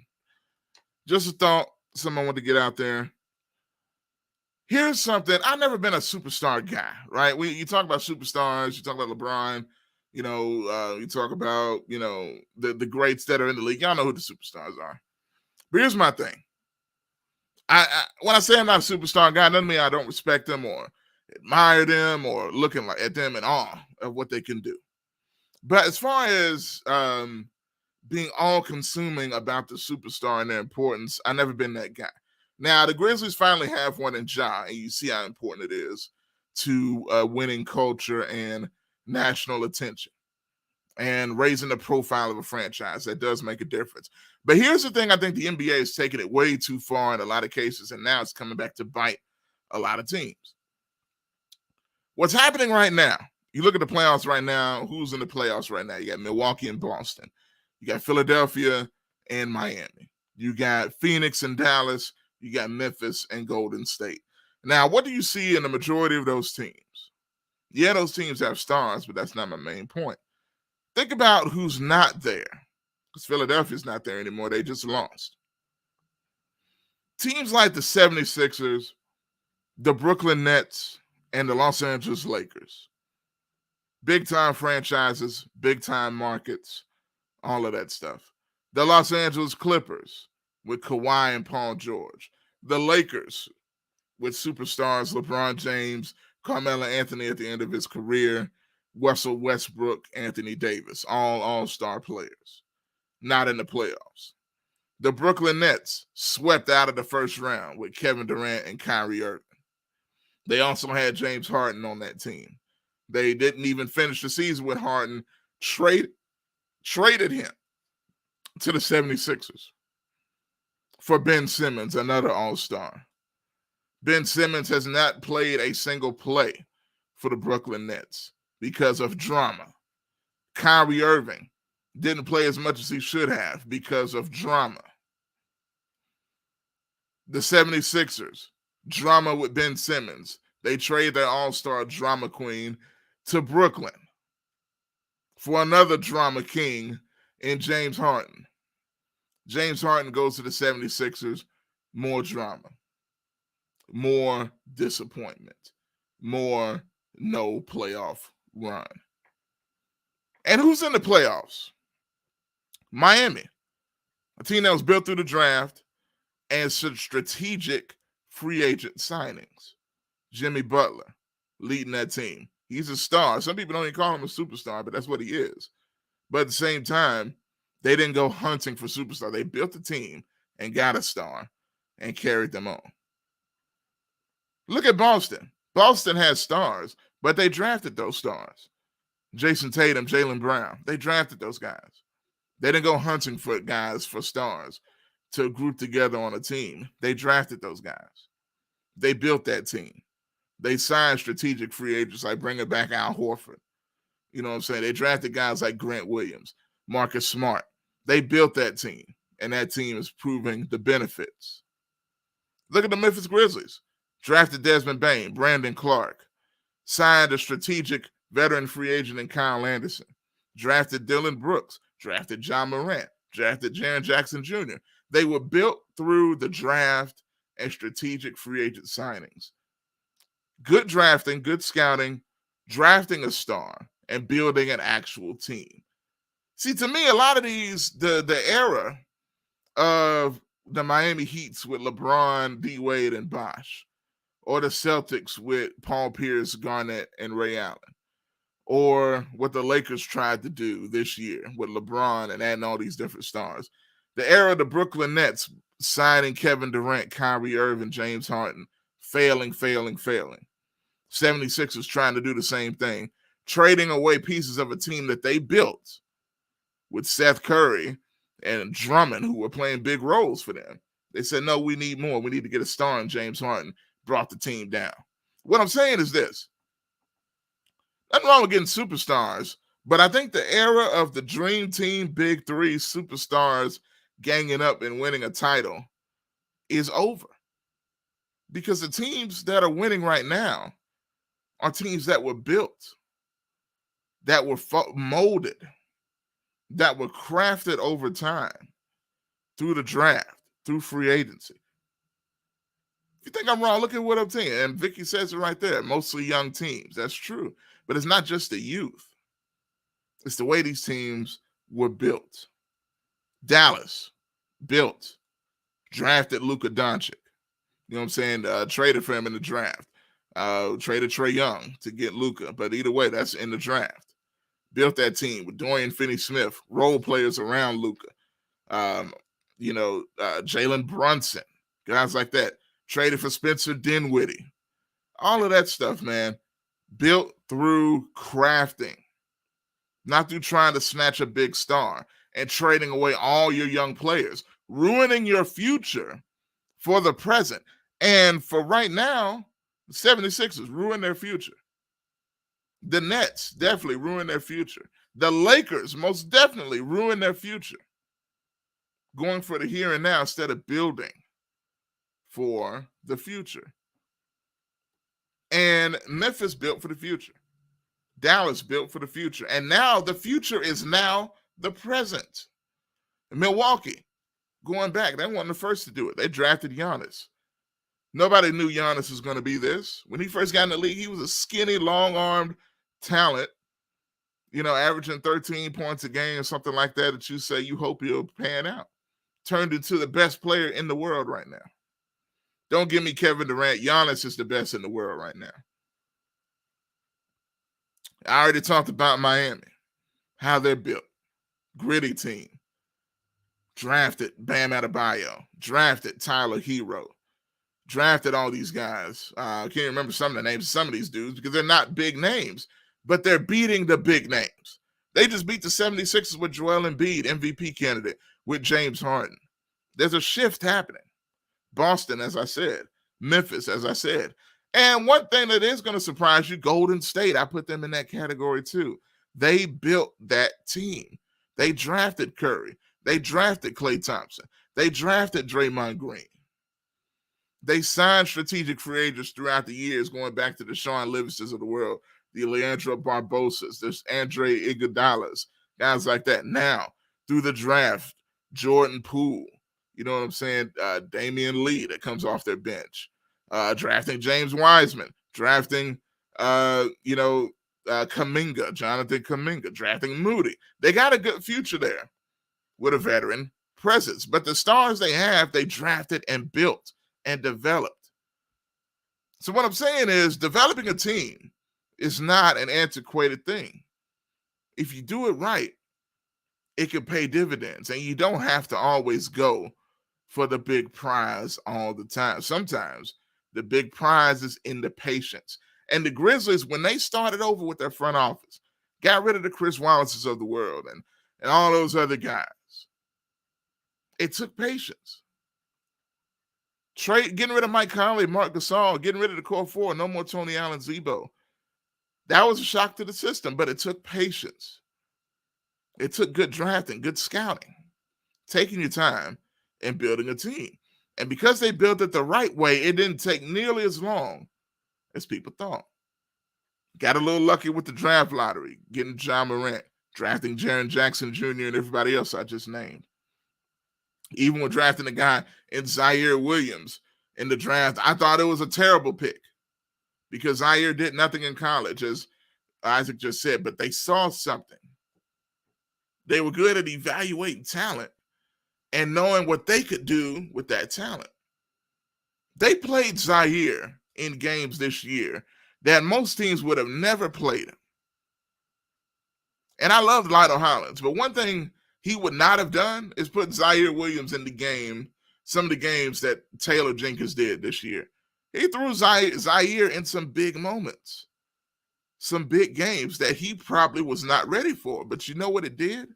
S1: just a thought, something I want to get out there. Here's something. I've never been a superstar guy, right? You talk about superstars, you talk about LeBron, you talk about, the greats that are in the league. Y'all know who the superstars are. But here's my thing. When I say I'm not a superstar guy, doesn't mean I don't respect them or admire them or looking at them in awe of what they can do. But as far as being all-consuming about the superstar and their importance, I've never been that guy. Now, the Grizzlies finally have one in Ja, and you see how important it is to winning culture and national attention. and raising the profile of a franchise. That does make a difference. But here's the thing. I think the NBA is taking it way too far in a lot of cases, and now it's coming back to bite a lot of teams. What's happening right now, you look at the playoffs right now, who's in the playoffs right now? You got Milwaukee and Boston. You got Philadelphia and Miami. You got Phoenix and Dallas. You got Memphis and Golden State. Now, what do you see in the majority of those teams? Yeah, those teams have stars, but that's not my main point. Think about who's not there, because Philadelphia's not there anymore. They just lost. Teams like the 76ers, the Brooklyn Nets, and the Los Angeles Lakers. Big-time franchises, big-time markets, all of that stuff. The Los Angeles Clippers with Kawhi and Paul George. The Lakers with superstars LeBron James, Carmelo Anthony at the end of his career, Russell Westbrook, Anthony Davis, all all-star players, not in the playoffs. The Brooklyn Nets swept out of the first round with Kevin Durant and Kyrie Irving. They also had James Harden on that team. They didn't even finish the season with Harden, traded him to the 76ers for Ben Simmons, another all-star. Ben Simmons has not played a single play for the Brooklyn Nets because of drama. Kyrie Irving didn't play as much as he should have because of drama. The 76ers, drama with Ben Simmons. They trade their all-star drama queen to Brooklyn for another drama king in James Harden. James Harden goes to the 76ers, more drama, more disappointment, more no playoff run. And who's in the playoffs? Miami, a team that was built through the draft and strategic free agent signings. Jimmy Butler leading that team. He's a star. Some people don't even call him a superstar, but that's what he is. But at the same time, they didn't go hunting for superstar. They built a team and got a star and carried them on. Look at Boston. Boston has stars, but they drafted those stars. Jason Tatum, Jaylen Brown. They drafted those guys. They didn't go hunting for guys, for stars, to group together on a team. They drafted those guys. They built that team. They signed strategic free agents like bringing back Al Horford. You know what I'm saying? They drafted guys like Grant Williams, Marcus Smart. They built that team, and that team is proving the benefits. Look at the Memphis Grizzlies. Drafted Desmond Bain, Brandon Clark. Signed a strategic veteran free agent in Kyle Anderson. Drafted Dylan Brooks. Drafted John Morant. Drafted Jaren Jackson Jr. They were built through the draft and strategic free agent signings. Good drafting, good scouting, drafting a star, and building an actual team. See, to me, a lot of these, the era of the Miami Heats with LeBron, D. Wade, and Bosh, or the Celtics with Paul Pierce, Garnett, and Ray Allen, or what the Lakers tried to do this year with LeBron and adding all these different stars. The era of the Brooklyn Nets signing Kevin Durant, Kyrie Irving, James Harden, failing. 76ers trying to do the same thing, trading away pieces of a team that they built with Seth Curry and Drummond, who were playing big roles for them. They said, no, we need more. We need to get a star in James Harden. Brought the team down. What I'm saying is this. Nothing wrong with getting superstars, but I think the era of the dream team, big three superstars ganging up and winning a title is over. Because the teams that are winning right now are teams that were built, that were molded, that were crafted over time through the draft, through free agency. If you think I'm wrong, look at what I'm saying. And Vicky says it right there. Mostly young teams. That's true. But it's not just the youth. It's the way these teams were built. Dallas, built, drafted Luka Doncic. You know what I'm saying? Traded for him in the draft. Traded Trae Young to get Luka. But either way, that's in the draft. Built that team with Dorian Finney-Smith, role players around Luka. Jalen Brunson, guys like that. Traded for Spencer Dinwiddie. All of that stuff, man, built through crafting. not through trying to snatch a big star and trading away all your young players, ruining your future for the present. And for right now, the 76ers ruin their future. The Nets definitely ruin their future. The Lakers most definitely ruin their future. Going for the here and now instead of building for the future. And Memphis built for the future. Dallas built for the future. And now the future is now the present. Milwaukee, going back, they weren't the first to do it. They drafted Giannis. Nobody knew Giannis was going to be this. When he first got in the league, he was a skinny, long-armed talent, averaging 13 points a game or something like that you say you hope he'll pan out. Turned into the best player in the world right now. Don't give me Kevin Durant. Giannis is the best in the world right now. I already talked about Miami, how they're built. Gritty team. Drafted Bam Adebayo. Drafted Tyler Hero. Drafted all these guys. I can't remember some of the names of some of these dudes because they're not big names, but they're beating the big names. They just beat the 76ers with Joel Embiid, MVP candidate, with James Harden. There's a shift happening. Boston, as I said. Memphis, as I said. And one thing that is going to surprise you, Golden State, I put them in that category too. They built that team. They drafted Curry. They drafted Klay Thompson. They drafted Draymond Green. They signed strategic free agents throughout the years, going back to the Sean Livingstons of the world, the Leandro Barbosas, there's Andre Iguodala's, guys like that. Now, through the draft, Jordan Poole, you know what I'm saying? Damian Lee that comes off their bench. Drafting James Wiseman, drafting, Jonathan Kuminga, drafting Moody. They got a good future there with a veteran presence. But the stars they have, they drafted and built and developed. So what I'm saying is developing a team is not an antiquated thing. If you do it right, it can pay dividends, and you don't have to always go for the big prize all the time. Sometimes the big prize is in the patience. And the Grizzlies, when they started over with their front office, got rid of the Chris Wallaces of the world and all those other guys, it took patience. Getting rid of Mike Conley, Mark Gasol, getting rid of the core four, no more Tony Allen, Zebo. That was a shock to the system, but it took patience. It took good drafting, good scouting, taking your time and building a team. And because they built it the right way, it didn't take nearly as long as people thought. Got a little lucky with the draft lottery, getting John Morant, drafting Jaren Jackson Jr. and everybody else I just named. Even when drafting a guy in Zaire Williams in the draft, I thought it was a terrible pick because Zaire did nothing in college, as Isaac just said, but they saw something. They were good at evaluating talent and knowing what they could do with that talent. They played Zaire in games this year that most teams would have never played him. And I love Lionel Hollins, but one thing he would not have done is put Zaire Williams in the game, some of the games that Taylor Jenkins did this year. He threw Zaire in some big moments, some big games that he probably was not ready for. But you know what it did?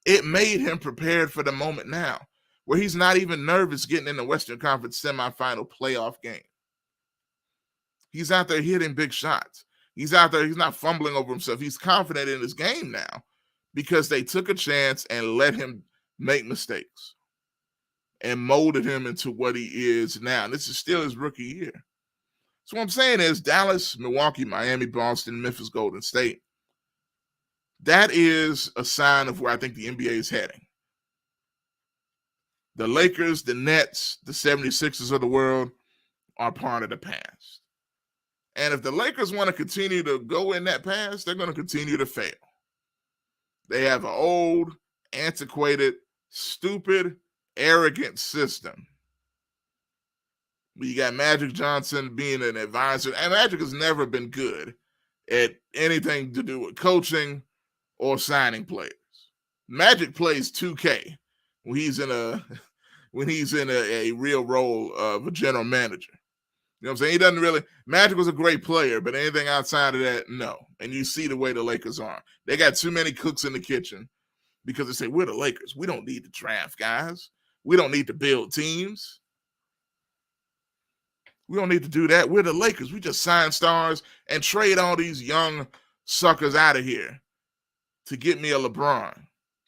S1: It made him prepared for the moment now, where he's not even nervous getting in the Western Conference semifinal playoff game. He's out there hitting big shots. He's out there, he's not fumbling over himself. He's confident in his game now because they took a chance and let him make mistakes and molded him into what he is now. And this is still his rookie year. So what I'm saying is Dallas, Milwaukee, Miami, Boston, Memphis, Golden State. That is a sign of where I think the NBA is heading. The Lakers, the Nets, the 76ers of the world are part of the past. And if the Lakers want to continue to go in that past, they're going to continue to fail. They have an old, antiquated, stupid, arrogant system. You got Magic Johnson being an advisor, and Magic has never been good at anything to do with coaching or signing players. Magic plays 2K when he's in a real role of a general manager. You know what I'm saying? He doesn't really. Magic was a great player, but anything outside of that, no. And you see the way the Lakers are. They got too many cooks in the kitchen because they say, we're the Lakers. We don't need to draft guys. We don't need to build teams. We don't need to do that. We're the Lakers. We just sign stars and trade all these young suckers out of here to get me a LeBron,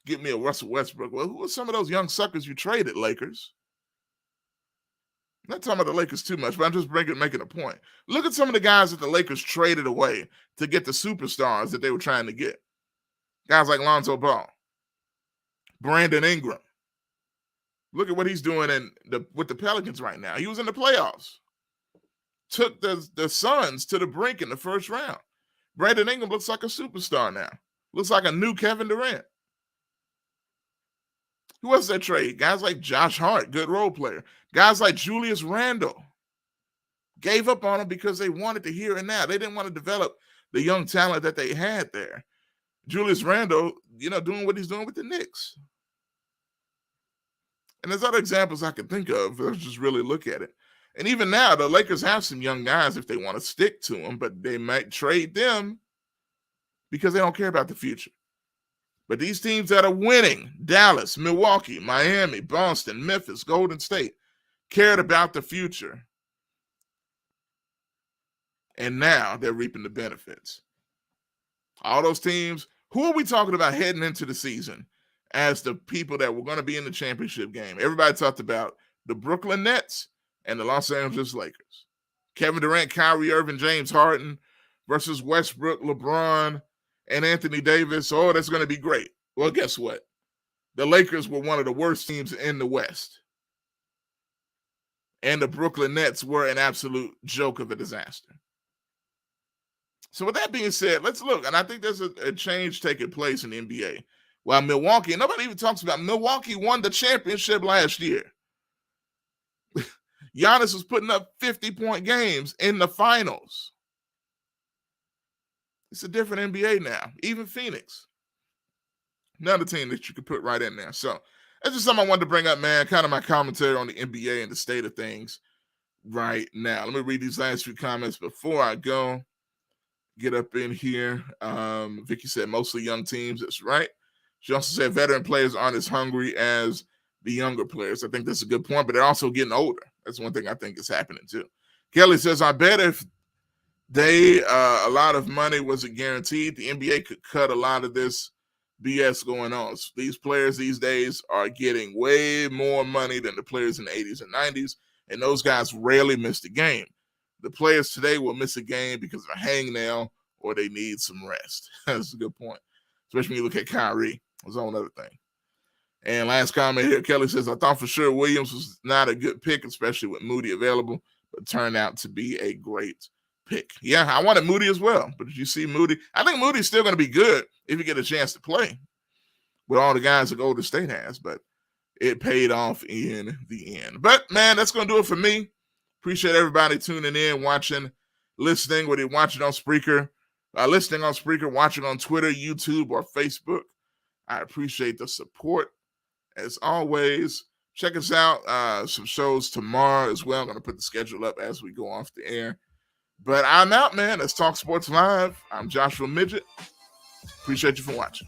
S1: get me a Russell Westbrook. Well, who are some of those young suckers you traded, Lakers? I'm not talking about the Lakers too much, but I'm just making a point. Look at some of the guys that the Lakers traded away to get the superstars that they were trying to get. Guys like Lonzo Ball, Brandon Ingram. Look at what he's doing with the Pelicans right now. He was in the playoffs. Took the Suns to the brink in the first round. Brandon Ingram looks like a superstar now. Looks like a new Kevin Durant. Who else that trade? Guys like Josh Hart, good role player. Guys like Julius Randle gave up on him because they wanted the here and now. They didn't want to develop the young talent that they had there. Julius Randle, doing what he's doing with the Knicks. And there's other examples I can think of. Let's just really look at it. And even now, the Lakers have some young guys if they want to stick to them, but they might trade them because they don't care about the future. But these teams that are winning, Dallas, Milwaukee, Miami, Boston, Memphis, Golden State, cared about the future. And now they're reaping the benefits. All those teams, who are we talking about heading into the season as the people that were going to be in the championship game? Everybody talked about the Brooklyn Nets and the Los Angeles Lakers. Kevin Durant, Kyrie Irving, James Harden versus Westbrook, LeBron, and Anthony Davis. Oh, that's going to be great. Well, guess what? The Lakers were one of the worst teams in the West. And the Brooklyn Nets were an absolute joke of a disaster. So with that being said, let's look. And I think there's a change taking place in the NBA. While Milwaukee, nobody even talks about Milwaukee won the championship last year. Giannis was putting up 50-point games in the finals. It's a different NBA now. Even Phoenix. Another team that you could put right in there. So that's just something I wanted to bring up, man. Kind of my commentary on the NBA and the state of things right now. Let me read these last few comments before I go. Get up in here. Vicky said mostly young teams. That's right. She also said veteran players aren't as hungry as the younger players. I think that's a good point, but they're also getting older. That's one thing I think is happening too. Kelly says, I bet if a lot of money wasn't guaranteed, the NBA could cut a lot of this BS going on. So these players these days are getting way more money than the players in the 80s and 90s, and those guys rarely missed a game. The players today will miss a game because of a hangnail or they need some rest. That's a good point, especially when you look at Kyrie. That's a whole other thing. And last comment here, Kelly says, I thought for sure Williams was not a good pick, especially with Moody available, but turned out to be a great pick. Yeah, I wanted Moody as well, but did you see Moody? I think Moody's still going to be good if you get a chance to play with all the guys that Golden State has, but it paid off in the end. But, man, that's going to do it for me. Appreciate everybody tuning in, watching, listening, whether you're watching on Spreaker, listening on Spreaker, watching on Twitter, YouTube, or Facebook. I appreciate the support. As always, check us out. Some shows tomorrow as well. I'm going to put the schedule up as we go off the air. But I'm out, man. Let's Talk Sports Live. I'm Joshua Midgett. Appreciate you for watching.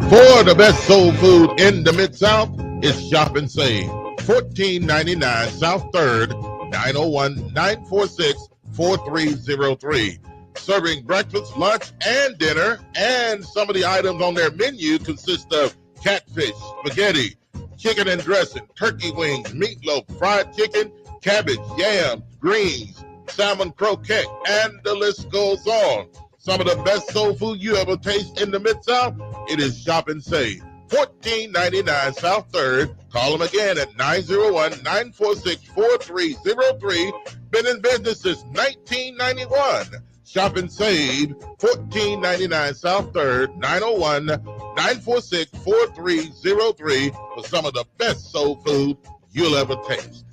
S9: For the best soul food in the Mid-South, it's Shop and Save. $14.99 South 3rd, 901-946-4303. Serving breakfast, lunch, and dinner. And some of the items on their menu consist of catfish, spaghetti, chicken and dressing, turkey wings, meatloaf, fried chicken, cabbage, yams, greens, salmon croquette, and the list goes on. Some of the best soul food you ever taste in the Mid-South? It is Shop and Save. 1499 South 3rd. Call them again at 901-946-4303. Been in business since 1991. Shop and Save, 1499 South 3rd, 901-946-4303 for some of the best soul food you'll ever taste.